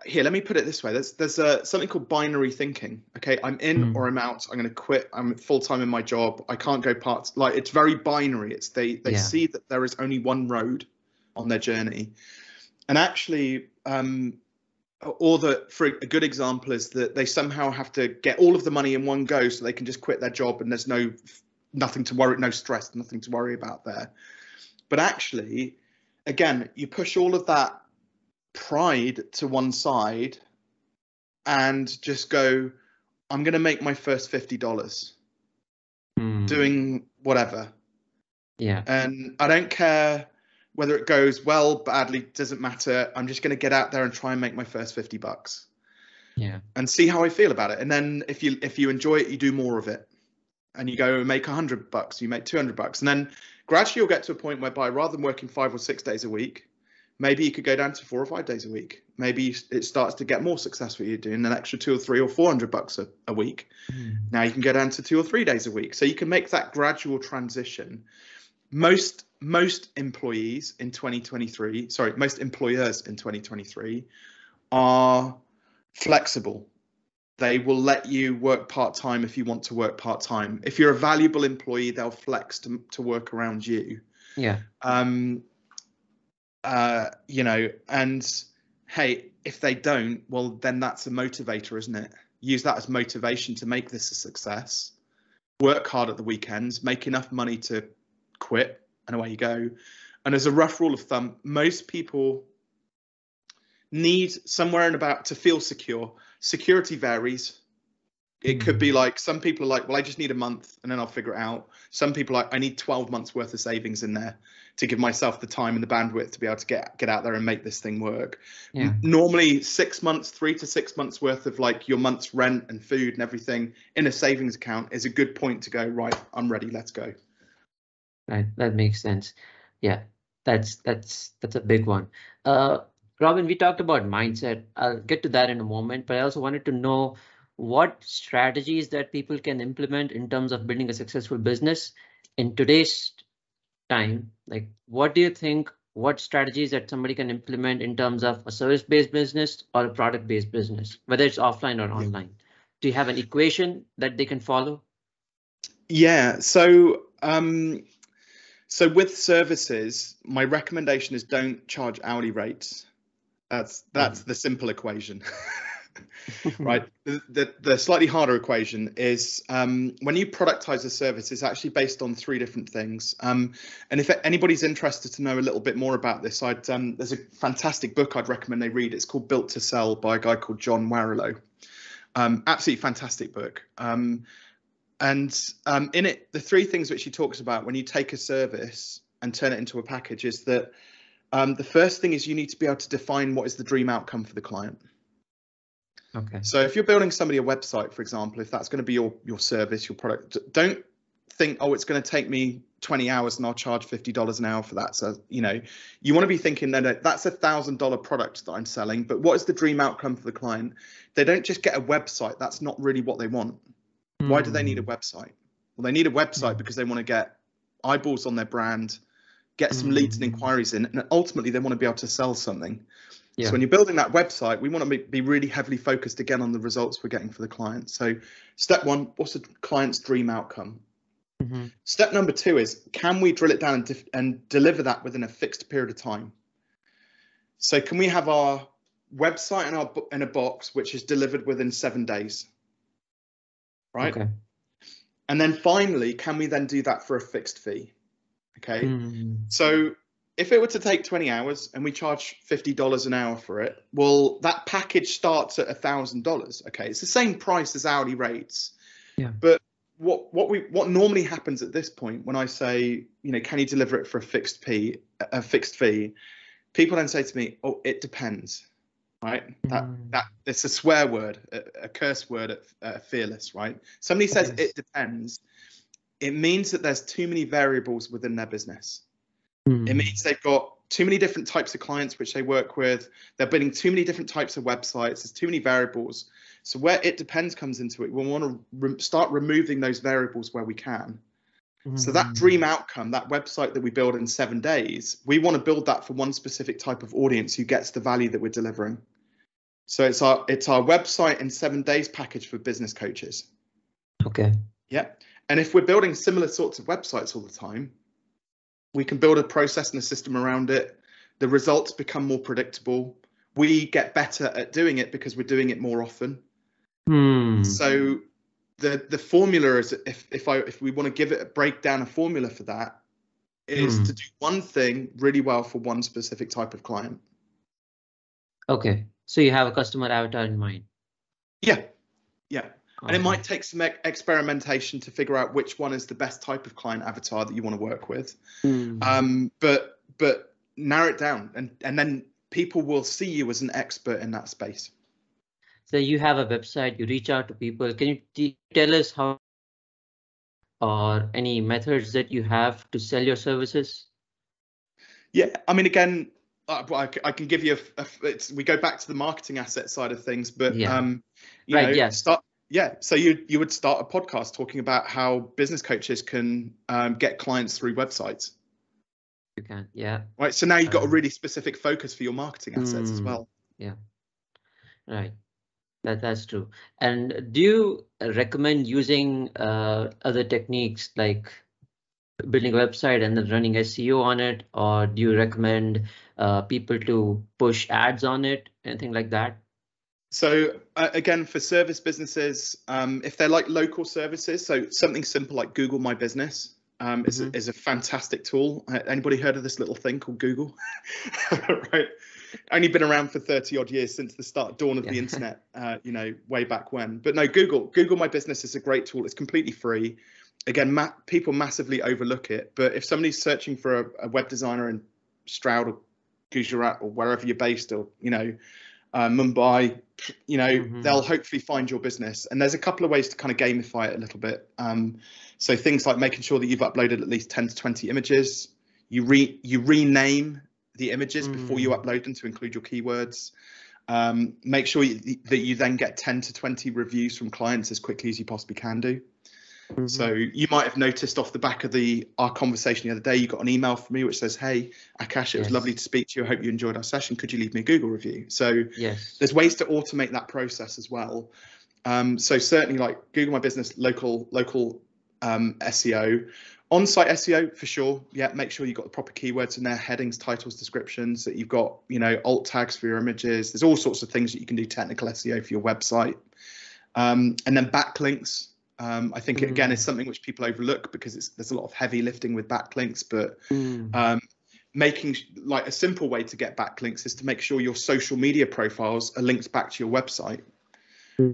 here, let me put it this way. There's something called binary thinking. Okay, I'm in or I'm out. I'm going to quit. I'm full time in my job. I can't go parts. Like, it's very binary. It's they see that there is only one road on their journey. And actually, for a good example is that they somehow have to get all of the money in one go so they can just quit their job and there's nothing to worry, no stress, nothing to worry about there. But actually, again, you push all of that pride to one side and just go, I'm going to make my first $50 doing whatever. Yeah. And I don't care whether it goes well, badly, doesn't matter. I'm just going to get out there and try and make my first $50. Yeah. And see how I feel about it. And then if you enjoy it, you do more of it. And you go and make $100, you make $200. And then gradually you'll get to a point whereby rather than working 5 or 6 days a week, maybe you could go down to 4 or 5 days a week. Maybe it starts to get more successful. You're doing an extra $200 or $300 or $400 a week. Now you can go down to 2 or 3 days a week. So you can make that gradual transition. Most employers in 2023 are flexible. They will let you work part-time if you want to work part-time. If you're a valuable employee, they'll flex to work around you. Yeah. You know, and hey, if they don't, well, then that's a motivator, isn't it? Use that as motivation to make this a success. Work hard at the weekends, make enough money to quit, and away you go. And as a rough rule of thumb, most people need somewhere and about to feel secure. Security varies. It could be like, some people are like, well, I just need a month and then I'll figure it out. Some people are like, I need 12 months worth of savings in there to give myself the time and the bandwidth to be able to get out there and make this thing work. Yeah. Normally 6 months, 3 to 6 months worth of like your month's rent and food and everything in a savings account is a good point to go, right, I'm ready, let's go. Right, that makes sense. Yeah, that's a big one. Robin, we talked about mindset. I'll get to that in a moment, but I also wanted to know what strategies that people can implement in terms of building a successful business in today's time. Like, what do you think, what strategies that somebody can implement in terms of a service-based business or a product-based business, whether it's offline or online? Do you have an equation that they can follow? Yeah, so with services, my recommendation is don't charge hourly rates. That's the simple equation. Right. The slightly harder equation is when you productize a service, it's actually based on 3 different things. And if anybody's interested to know a little bit more about this, there's a fantastic book I'd recommend they read. It's called Built to Sell by a guy called John Warrillow. Absolutely fantastic book. And in it, the 3 things which he talks about when you take a service and turn it into a package is that the first thing is you need to be able to define what is the dream outcome for the client. Okay. So if you're building somebody a website, for example, if that's going to be your service, your product, don't think, oh, it's going to take me 20 hours and I'll charge $50 an hour for that. So, you know, you want to be thinking that that's $1,000 product that I'm selling, but what is the dream outcome for the client? They don't just get a website. That's not really what they want. Why do they need a website? Well, they need a website because they want to get eyeballs on their brand. get some leads and inquiries in, and ultimately they want to be able to sell something. Yeah. So when you're building that website, we want to be really heavily focused again on the results we're getting for the client. So step one, what's the client's dream outcome? Step number two is, can we drill it down and deliver that within a fixed period of time? So can we have our website in a box which is delivered within 7 days? Right. Okay. And then finally, can we then do that for a fixed fee? Okay. So if it were to take 20 hours and we charge $50 an hour for it, well, that package starts at $1,000. Okay. It's the same price as hourly rates. Yeah. But what normally happens at this point when I say, can you deliver it for a fixed fee, people then say to me, oh, it depends. Right. That it's a swear word, a curse word at Fearless. Right. Somebody says it depends. It means that there's too many variables within their business. It means they've got too many different types of clients which they work with. They're building too many different types of websites. There's too many variables. So where it depends comes into it, we want to start removing those variables where we can. So that dream outcome, that website that we build in 7 days, we want to build that for one specific type of audience who gets the value that we're delivering. So it's our website in 7 days package for business coaches. Okay. Yeah. And if we're building similar sorts of websites all the time, we can build a process and a system around it. The results become more predictable. We get better at doing it because we're doing it more often. So the formula is, if we want to give it break down a formula for that, is to do one thing really well for one specific type of client. Okay. So you have a customer avatar in mind. Yeah. And it might take some experimentation to figure out which one is the best type of client avatar that you want to work with. But narrow it down, and then people will see you as an expert in that space. So you have a website, you reach out to people. Can you tell us how, or any methods that you have to sell your services? Yeah, I mean, again, I can give you we go back to the marketing asset side of things, but so you would start a podcast talking about how business coaches can get clients through websites. You can, yeah. Right. So now you've got a really specific focus for your marketing assets as well. Yeah. Right. That's true. And do you recommend using other techniques like building a website and then running SEO on it, or do you recommend people to push ads on it, anything like that? So again, for service businesses, if they're like local services, so something simple like Google My Business is a fantastic tool. Anybody heard of this little thing called Google? Right. Only been around for 30 odd years, since the dawn of the internet, way back when. But no, Google My Business is a great tool. It's completely free. Again, people massively overlook it. But if somebody's searching for a web designer in Stroud or Gujarat or wherever you're based, or Mumbai, they'll hopefully find your business. And there's a couple of ways to kind of gamify it a little bit. So things like making sure that you've uploaded at least 10 to 20 images. You rename the images before you upload them to include your keywords. Make sure that you then get 10 to 20 reviews from clients as quickly as you possibly can do. So you might have noticed off the back of our conversation the other day, you got an email from me which says, "Hey, Akash, it was lovely to speak to you. I hope you enjoyed our session. Could you leave me a Google review?" So there's ways to automate that process as well. So certainly, like Google My Business, local SEO, on-site SEO for sure. Yeah, make sure you've got the proper keywords in there, headings, titles, descriptions, that you've got, alt tags for your images. There's all sorts of things that you can do technical SEO for your website. And then backlinks. I think again is something which people overlook because there's a lot of heavy lifting with backlinks, but making like a simple way to get backlinks is to make sure your social media profiles are linked back to your website.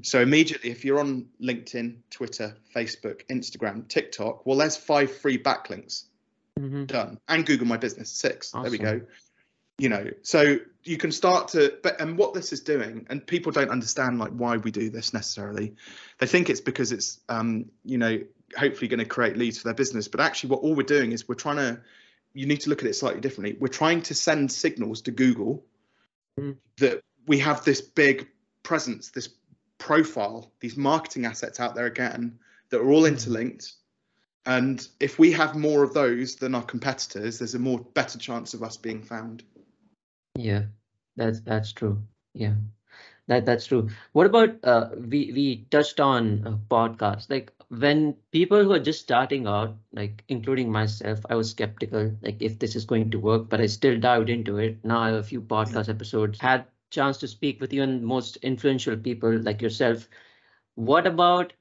So immediately, if you're on LinkedIn, Twitter, Facebook, Instagram, TikTok, well, there's 5 free backlinks done, and Google My Business 6. Awesome. There we go. So you can start to, and what this is doing, and people don't understand like why we do this necessarily. They think it's because it's, hopefully going to create leads for their business. But actually all we're doing is you need to look at it slightly differently. We're trying to send signals to Google that we have this big presence, this profile, these marketing assets out there again, that are all interlinked. And if we have more of those than our competitors, there's a better chance of us being found. Yeah, that's true. Yeah. That's true. What about we touched on podcasts. Like when people who are just starting out, like including myself, I was skeptical, like if this is going to work, but I still dived into it. Now I have a few podcast episodes, had chance to speak with even most influential people like yourself. What about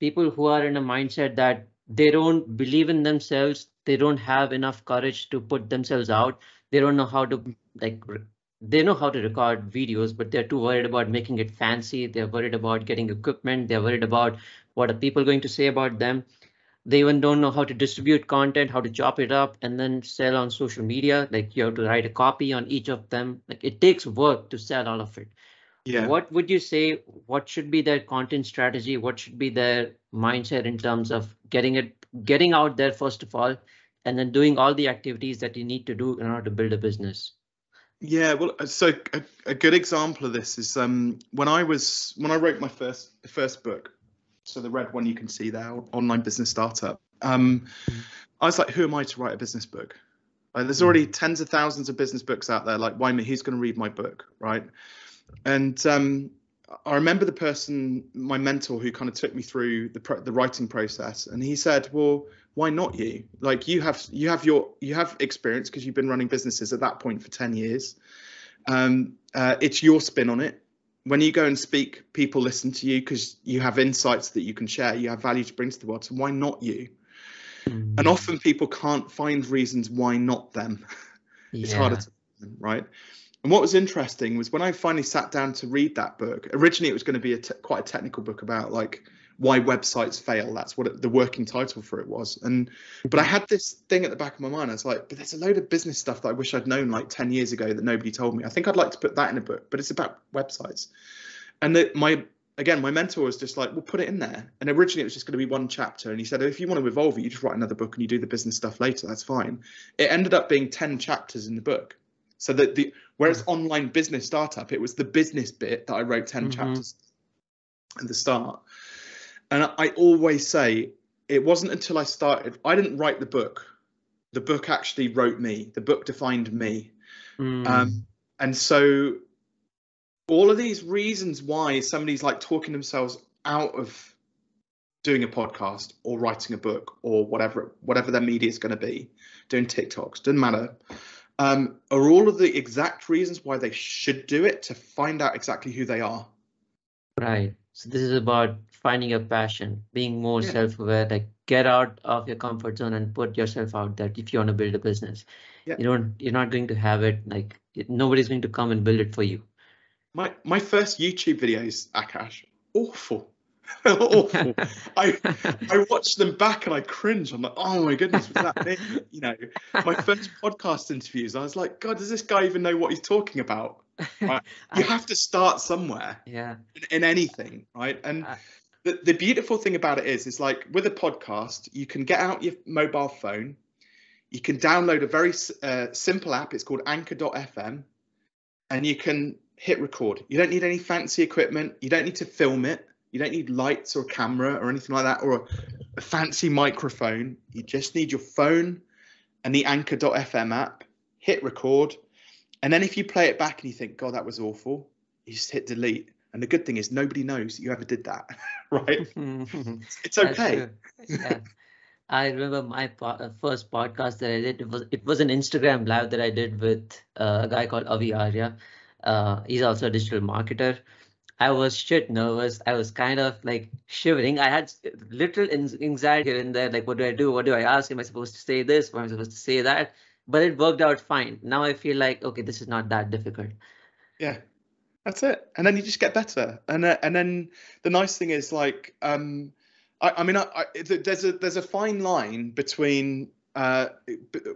people who are in a mindset that they don't believe in themselves, they don't have enough courage to put themselves out, they don't know how to like they know how to record videos, but they're too worried about making it fancy, they're worried about getting equipment, they're worried about what are people going to say about them. They even don't know how to distribute content, how to chop it up and then sell on social media. Like you have to write a copy on each of them. Like it takes work to sell all of it. Yeah. What would you say, what should be their content strategy? What should be their mindset in terms of getting out there first of all, and then doing all the activities that you need to do in order to build a business? Yeah, well, so a good example of this is when I wrote my first book, so the red one you can see there, Online Business Startup. I was like, who am I to write a business book? Like, there's already tens of thousands of business books out there. Like, why me? Who's going to read my book, right? And I remember the person, my mentor, who kind of took me through the writing process, and he said, "Well, why not you? Like, you have experience because you've been running businesses at that point for 10 years. It's your spin on it. When you go and speak, people listen to you because you have insights that you can share. You have value to bring to the world. So why not you?" And often people can't find reasons why not them. It's harder to find them, right? And what was interesting was when I finally sat down to read that book. Originally, it was going to be quite a technical book about like why websites fail. That's what the working title for it was. But I had this thing at the back of my mind. I was like, but there's a load of business stuff that I wish I'd known like 10 years ago that nobody told me. I think I'd like to put that in a book, but it's about websites. And my mentor was just like, well, put it in there. And originally it was just going to be one chapter. And he said, if you want to evolve it, you just write another book and you do the business stuff later. That's fine. It ended up being 10 chapters in the book. So that whereas online business startup, it was the business bit that I wrote 10 chapters at the start. And I always say it wasn't until I started, I didn't write the book. The book actually wrote me. The book defined me. And so all of these reasons why somebody's like talking themselves out of doing a podcast or writing a book or whatever their media is going to be, doing TikToks, doesn't matter. Are all of the exact reasons why they should do it to find out exactly who they are. Right. So this is about finding your passion, being more self-aware, like get out of your comfort zone and put yourself out there if you want to build a business. You're not going to have it like nobody's going to come and build it for you. My first YouTube videos, Akash, awful. Awful. I watched them back and I cringe. I'm like, oh my goodness, was that me? You know, my first podcast interviews, I was like, God, does this guy even know what he's talking about? Right? You have to start somewhere. In anything, right? And the beautiful thing about it is like with a podcast, you can get out your mobile phone, you can download a very simple app. It's called Anchor.fm, and you can hit record. You don't need any fancy equipment. You don't need to film it. You don't need lights or a camera or anything like that, or a fancy microphone. You just need your phone and the Anchor.fm app, hit record. And then if you play it back and you think, God, that was awful, you just hit delete. And the good thing is nobody knows that you ever did that, right? It's okay. Yeah. I remember my first podcast that I did. It was an Instagram live that I did with a guy called Avi Arya. He's also a digital marketer. I was shit nervous. I was kind of like shivering. I had little anxiety here and there. Like, what do I do? What do I ask? Am I supposed to say this? Am I supposed to say that? But it worked out fine. Now I feel like, okay, this is not that difficult. Yeah, that's it. And then you just get better. And then the nice thing is like, there's a fine line between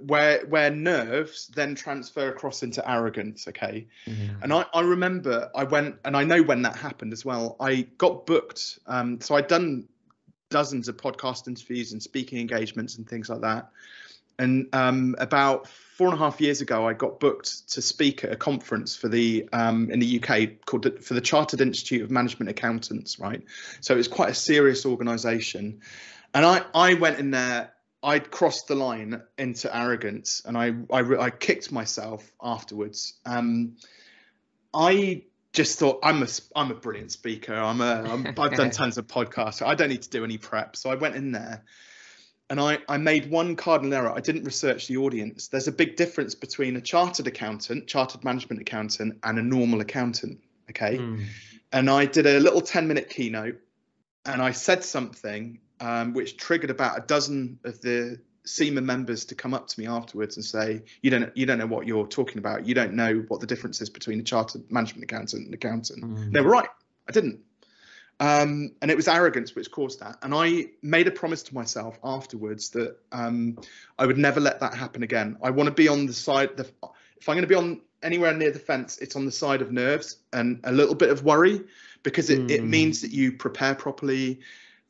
where nerves then transfer across into arrogance. Okay. And I remember I went, and I know when that happened as well. I got booked. So I'd done dozens of podcast interviews and speaking engagements and things like that. And about 4.5 years ago, I got booked to speak at a conference for the in the UK called for the Chartered Institute of Management Accountants. Right. So it was quite a serious organisation. And I went in there, I'd crossed the line into arrogance, and I kicked myself afterwards. I just thought I'm a brilliant speaker. I've done tons of podcasts. I don't need to do any prep. So I went in there, and I made one cardinal error. I didn't research the audience. There's a big difference between a chartered accountant, chartered management accountant, and a normal accountant. Okay. And I did a little 10-minute keynote, and I said something which triggered about a dozen of the SEMA members to come up to me afterwards and say, you don't know what you're talking about. You don't know what the difference is between a chartered management accountant and an accountant. They were right. I didn't. And it was arrogance which caused that. And I made a promise to myself afterwards that I would never let that happen again. I want to be on the side. If I'm going to be on anywhere near the fence, it's on the side of nerves and a little bit of worry, because it means that you prepare properly,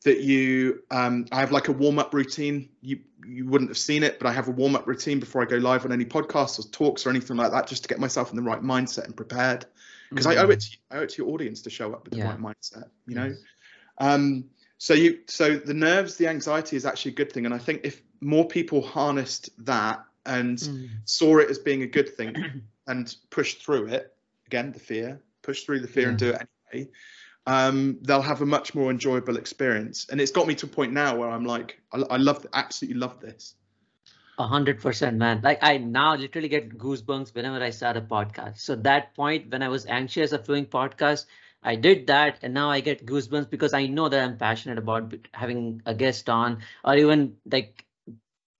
that you I have like a warm-up routine. You wouldn't have seen it, but I have a warm-up routine before I go live on any podcasts or talks or anything like that, just to get myself in the right mindset and prepared, because I owe it to your audience to show up with the right mindset, you know. So the nerves, the anxiety is actually a good thing, and I think if more people harnessed that and saw it as being a good thing and pushed through it, again, push through the fear and do it anyway, they'll have a much more enjoyable experience. And it's got me to a point now where I'm like, I absolutely love this. 100%, man. Like, I now literally get goosebumps whenever I start a podcast. So that point when I was anxious of doing podcasts, I did that, and now I get goosebumps because I know that I'm passionate about having a guest on, or even like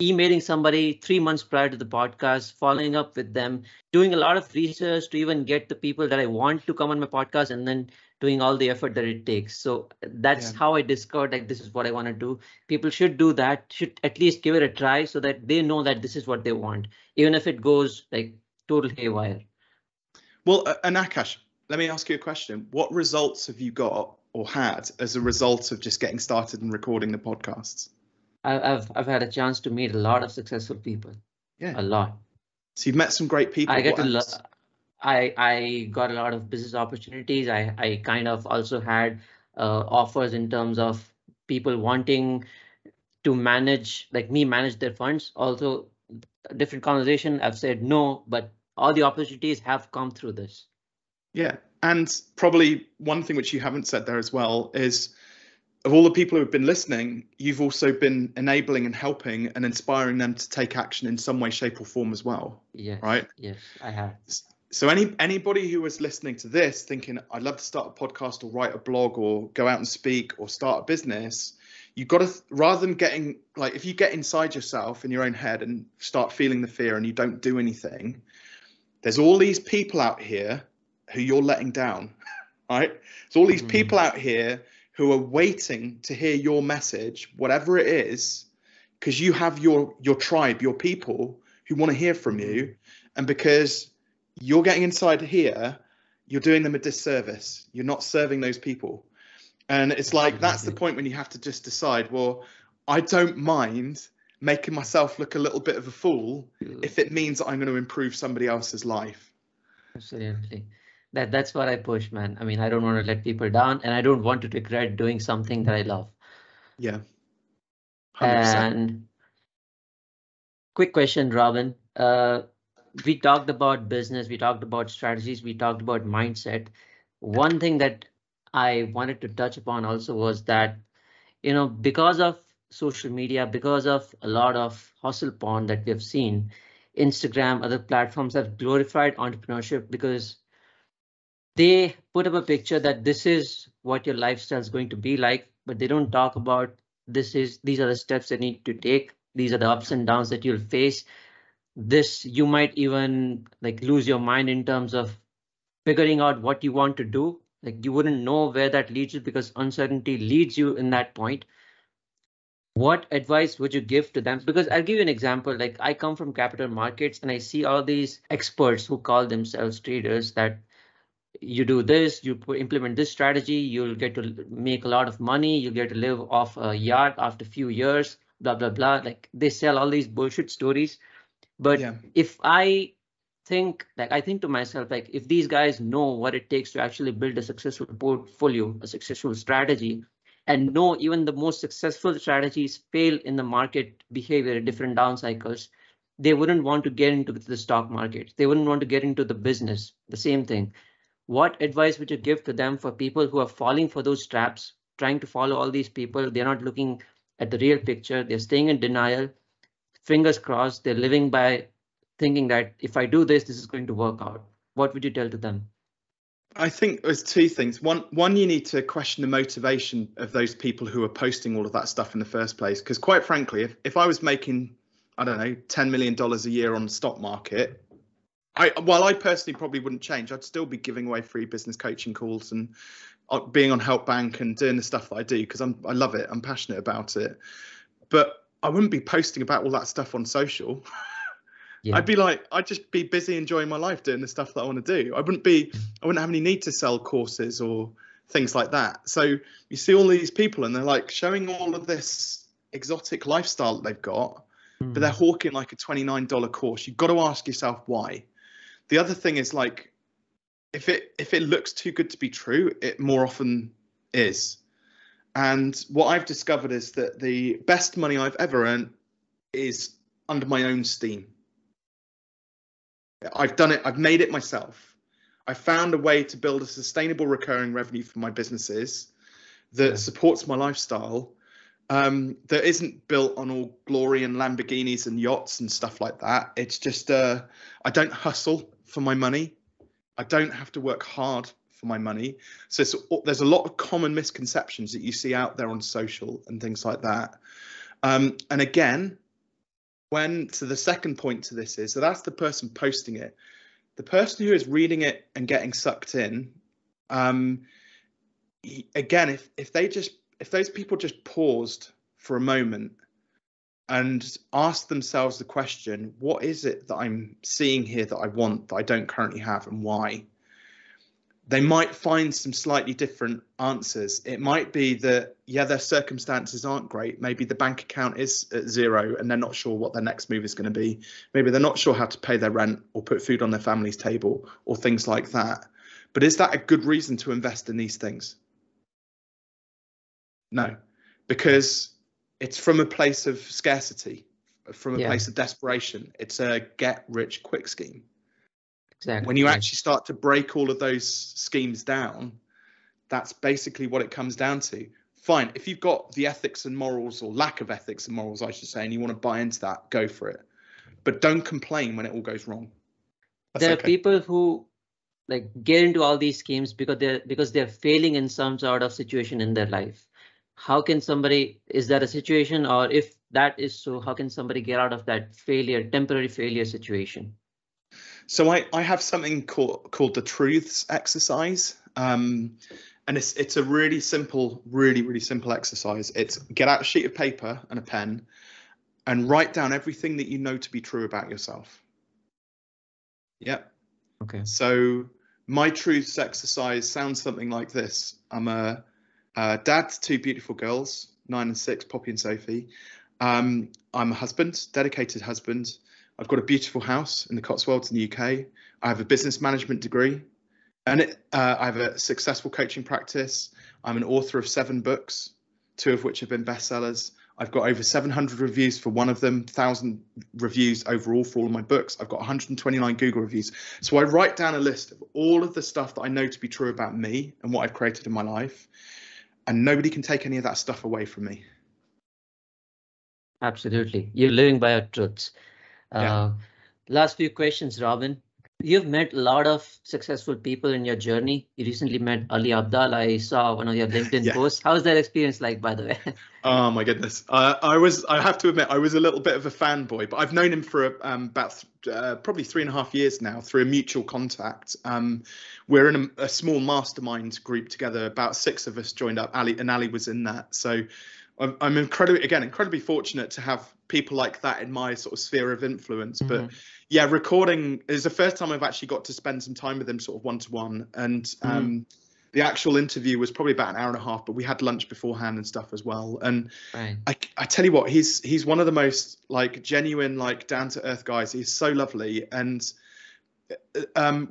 emailing somebody 3 months prior to the podcast, following up with them, doing a lot of research to even get the people that I want to come on my podcast, and then doing all the effort that it takes. So that's how I discovered like this is what I want to do. People should do that, should at least give it a try, so that they know that this is what they want, even if it goes like total haywire. Well, and Akash, let me ask you a question. What results have you got or had as a result of just getting started and recording the podcasts? I've had a chance to meet a lot of successful people. A lot. So you've met some great people. I got a lot of business opportunities. I kind of also had offers in terms of people wanting to manage their funds. Also, a different conversation. I've said no, but all the opportunities have come through this. Yeah, and probably one thing which you haven't said there as well is, of all the people who have been listening, you've also been enabling and helping and inspiring them to take action in some way, shape or form as well. Yes. Right? Yes, I have. So anybody who was listening to this thinking, I'd love to start a podcast or write a blog or go out and speak or start a business, you've got to, rather than getting, like, if you get inside yourself in your own head and start feeling the fear and you don't do anything, there's all these people out here who you're letting down, right? There's all these people out here who are waiting to hear your message, whatever it is, because you have your tribe, your people who want to hear from you. And because you're getting inside here, you're doing them a disservice. You're not serving those people. And it's like, that's the point when you have to just decide, well, I don't mind making myself look a little bit of a fool if it means that I'm going to improve somebody else's life. Absolutely. That's what I push, man. I mean, I don't want to let people down, and I don't want to regret doing something that I love. Yeah. 100%. And quick question, Robin. We talked about business, we talked about strategies, we talked about mindset. One thing that I wanted to touch upon also was that, because of social media, because of a lot of hustle porn that we have seen, Instagram, other platforms have glorified entrepreneurship because they put up a picture that this is what your lifestyle is going to be like, but they don't talk about these are the steps that need to take. These are the ups and downs that you'll face. You might even lose your mind in terms of figuring out what you want to do. You wouldn't know where that leads you because uncertainty leads you in that point. What advice would you give to them? Because I'll give you an example. I come from capital markets and I see all these experts who call themselves traders that you do this, you implement this strategy, you'll get to make a lot of money, you get to live off a yacht after a few years, blah, blah, blah. They sell all these bullshit stories. But if I think to myself, if these guys know what it takes to actually build a successful portfolio, a successful strategy, and know even the most successful strategies fail in the market behavior at different down cycles, they wouldn't want to get into the stock market. They wouldn't want to get into the business. The same thing. What advice would you give to them for people who are falling for those traps, trying to follow all these people? They're not looking at the real picture. They're staying in denial. Fingers crossed. They're living by thinking that if I do this, this is going to work out. What would you tell to them? I think there's two things. One, you need to question the motivation of those people who are posting all of that stuff in the first place. Because quite frankly, if I was making, I don't know, $10 million a year on the stock market, while I personally probably wouldn't change, I'd still be giving away free business coaching calls and being on Help Bank and doing the stuff that I do because I love it. I'm passionate about it. But I wouldn't be posting about all that stuff on social. Yeah. I'd just be busy enjoying my life doing the stuff that I want to do. I wouldn't have any need to sell courses or things like that. So you see all these people and they're like showing all of this exotic lifestyle that they've got, but they're hawking like a $29 course. You've got to ask yourself why. The other thing is like, if it looks too good to be true, it more often is. And what I've discovered is that the best money I've ever earned is under my own steam. I've done it. I've made it myself. I found a way to build a sustainable recurring revenue for my businesses that supports my lifestyle, that isn't built on all glory and Lamborghinis and yachts and stuff like that. It's just I don't hustle for my money. I don't have to work hard for my money. So there's a lot of common misconceptions that you see out there on social and things like that. And again, to the second point to this is, so that's the person posting it. The person who is reading it and getting sucked in, again, if those people just paused for a moment and asked themselves the question, what is it that I'm seeing here that I want that I don't currently have and why? They might find some slightly different answers. It might be that, yeah, their circumstances aren't great. Maybe the bank account is at zero and they're not sure what their next move is going to be. Maybe they're not sure how to pay their rent or put food on their family's table or things like that. But is that a good reason to invest in these things? No, because it's from a place of scarcity, from a place of desperation. It's a get rich quick scheme. Exactly. When you actually start to break all of those schemes down, that's basically what it comes down to. Fine, if you've got the ethics and morals, or lack of ethics and morals, I should say, and you want to buy into that, go for it. But don't complain when it all goes wrong. There are people who like get into all these schemes because they're failing in some sort of situation in their life. How can somebody, is that a situation, or if that is so, how can somebody get out of that temporary failure situation? So I have something called the truths exercise. And it's a really simple exercise. It's get out a sheet of paper and a pen and write down everything that you know to be true about yourself. Yep. Okay. So my truths exercise sounds something like this. I'm a dad to two beautiful girls, 9 and 6, Poppy and Sophie. I'm a husband, dedicated husband. I've got a beautiful house in the Cotswolds in the UK. I have a business management degree, and I have a successful coaching practice. I'm an author of 7 books, 2 of which have been bestsellers. I've got over 700 reviews for one of them, 1,000 reviews overall for all of my books. I've got 129 Google reviews. So I write down a list of all of the stuff that I know to be true about me and what I've created in my life, and nobody can take any of that stuff away from me. Absolutely. You're living by your truths. Last few questions, Robin. You've met a lot of successful people in your journey. You recently met Ali Abdaal. I saw one of your LinkedIn posts. How's that experience like, by the way? Oh my goodness. I have to admit, I was a little bit of a fanboy, but I've known him for about probably 3.5 years now through a mutual contact. We're in a small mastermind group together. About 6 of us joined up. Ali was in that. So I'm incredibly fortunate to have people like that in my sort of sphere of influence. But yeah, recording is the first time I've actually got to spend some time with him sort of one-to-one. And the actual interview was probably about 1.5 hours, but we had lunch beforehand and stuff as well. And I tell you what, he's one of the most like genuine, like down to earth guys. He's so lovely. And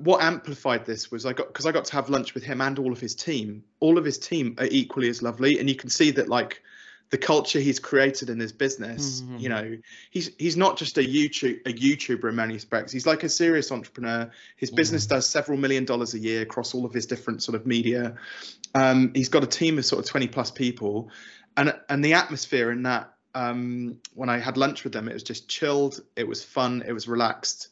what amplified this was I got to have lunch with him and all of his team. All of his team are equally as lovely, and you can see that like the culture he's created in his business. You know, he's not just a YouTuber in many respects. He's like a serious entrepreneur. His business does several $1 million a year across all of his different sort of media. He's got a team of sort of 20+ people, and the atmosphere in that, when I had lunch with them, it was just chilled. It was fun. It was relaxed.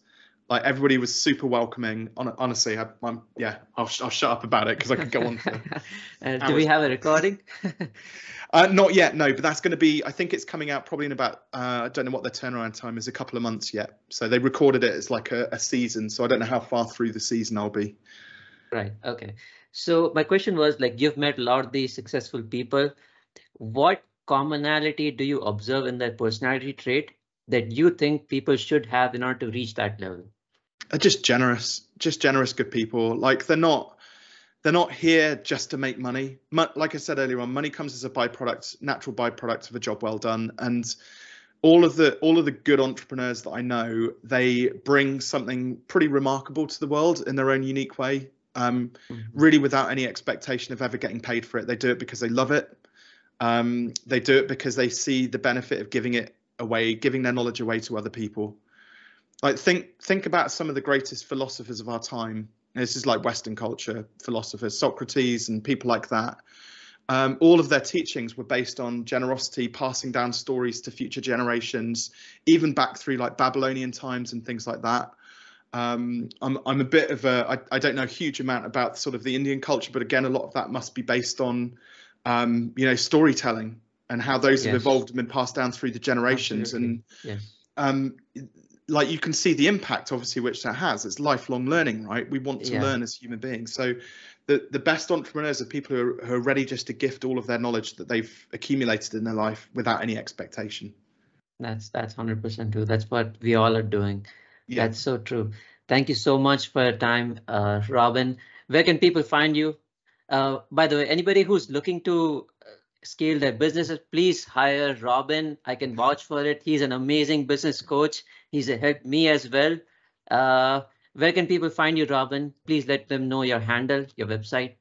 Like everybody was super welcoming. Honestly, I'll shut up about it because I could go on for do we have a recording? Not yet, no, but that's going to be, I think it's coming out probably in about, I don't know what their turnaround time is, a couple of months yet. So they recorded it as like a season. So I don't know how far through the season I'll be. Right. Okay. So my question was, like, you've met a lot of these successful people. What commonality do you observe in their personality trait that you think people should have in order to reach that level? Just generous, good people. Like they're not here just to make money. Like I said earlier on, money comes as a byproduct, natural byproduct of a job well done. And all of the good entrepreneurs that I know, they bring something pretty remarkable to the world in their own unique way. Really without any expectation of ever getting paid for it. They do it because they love it. They do it because they see the benefit of giving it away, giving their knowledge away to other people. Like think about some of the greatest philosophers of our time. This is like Western culture philosophers, Socrates and people like that. All of their teachings were based on generosity, passing down stories to future generations, even back through like Babylonian times and things like that. I'm a bit of I don't know a huge amount about sort of the Indian culture, but again, a lot of that must be based on, you know, storytelling and how those have evolved and been passed down through the generations. Absolutely. And like you can see the impact, obviously, which that has. It's lifelong learning, right? We want to learn as human beings. So the best entrepreneurs are people who are ready just to gift all of their knowledge that they've accumulated in their life without any expectation. That's 100% true. That's what we all are doing. Yeah. That's so true. Thank you so much for your time, Robin. Where can people find you? By the way, anybody who's looking to scale their businesses, please hire Robin. I can vouch for it. He's an amazing business coach. He's helped me as well. Where can people find you, Robin? Please let them know your handle, your website.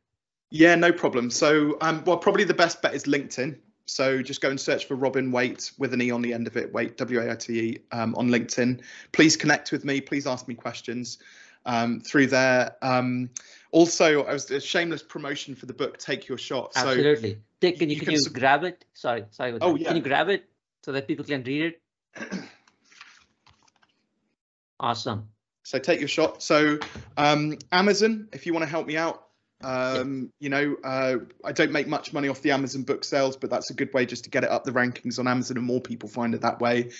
Yeah, no problem. So, well, probably the best bet is LinkedIn. So just go and search for Robin Waite with an E on the end of it, Waite, W-A-I-T-E, on LinkedIn. Please connect with me. Please ask me questions through there. Also, I was a shameless promotion for the book, Take Your Shot. Absolutely. So can you grab it? Sorry. Oh, yeah. Can you grab it so that people can read it? Awesome. So Take Your Shot. So Amazon, if you want to help me out, you know, I don't make much money off the Amazon book sales, but that's a good way just to get it up the rankings on Amazon and more people find it that way.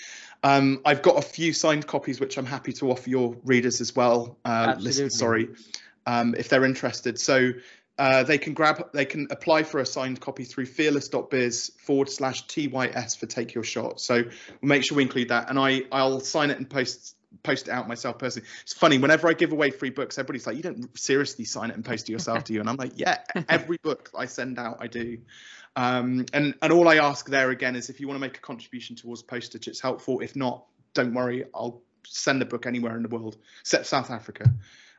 I've got a few signed copies, which I'm happy to offer your readers as well. If they're interested. So they can apply for a signed copy through fearless.biz/TYS for Take Your Shot. So we'll make sure we include that, and I'll sign it and post it out myself personally. It's funny, whenever I give away free books, everybody's like, you don't seriously sign it and post it yourself, do you? And I'm like, yeah, every book I send out, I do. And all I ask there again is if you want to make a contribution towards postage, it's helpful. If not, don't worry, I'll send a book anywhere in the world except South Africa.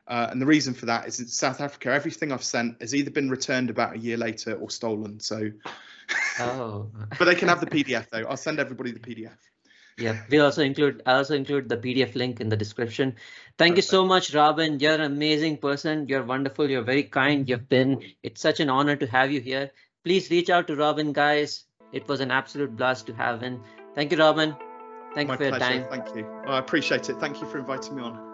And the reason for that is in South Africa, everything I've sent has either been returned about a year later or stolen. So, but they can have the PDF though. I'll send everybody the PDF. Yeah, I'll also include the PDF link in the description. Thank you so much, Robin. You're an amazing person. You're wonderful. You're very kind. It's such an honor to have you here. Please reach out to Robin, guys. It was an absolute blast to have him. Thank you, Robin. Thank you for your time. Thank you. I appreciate it. Thank you for inviting me on.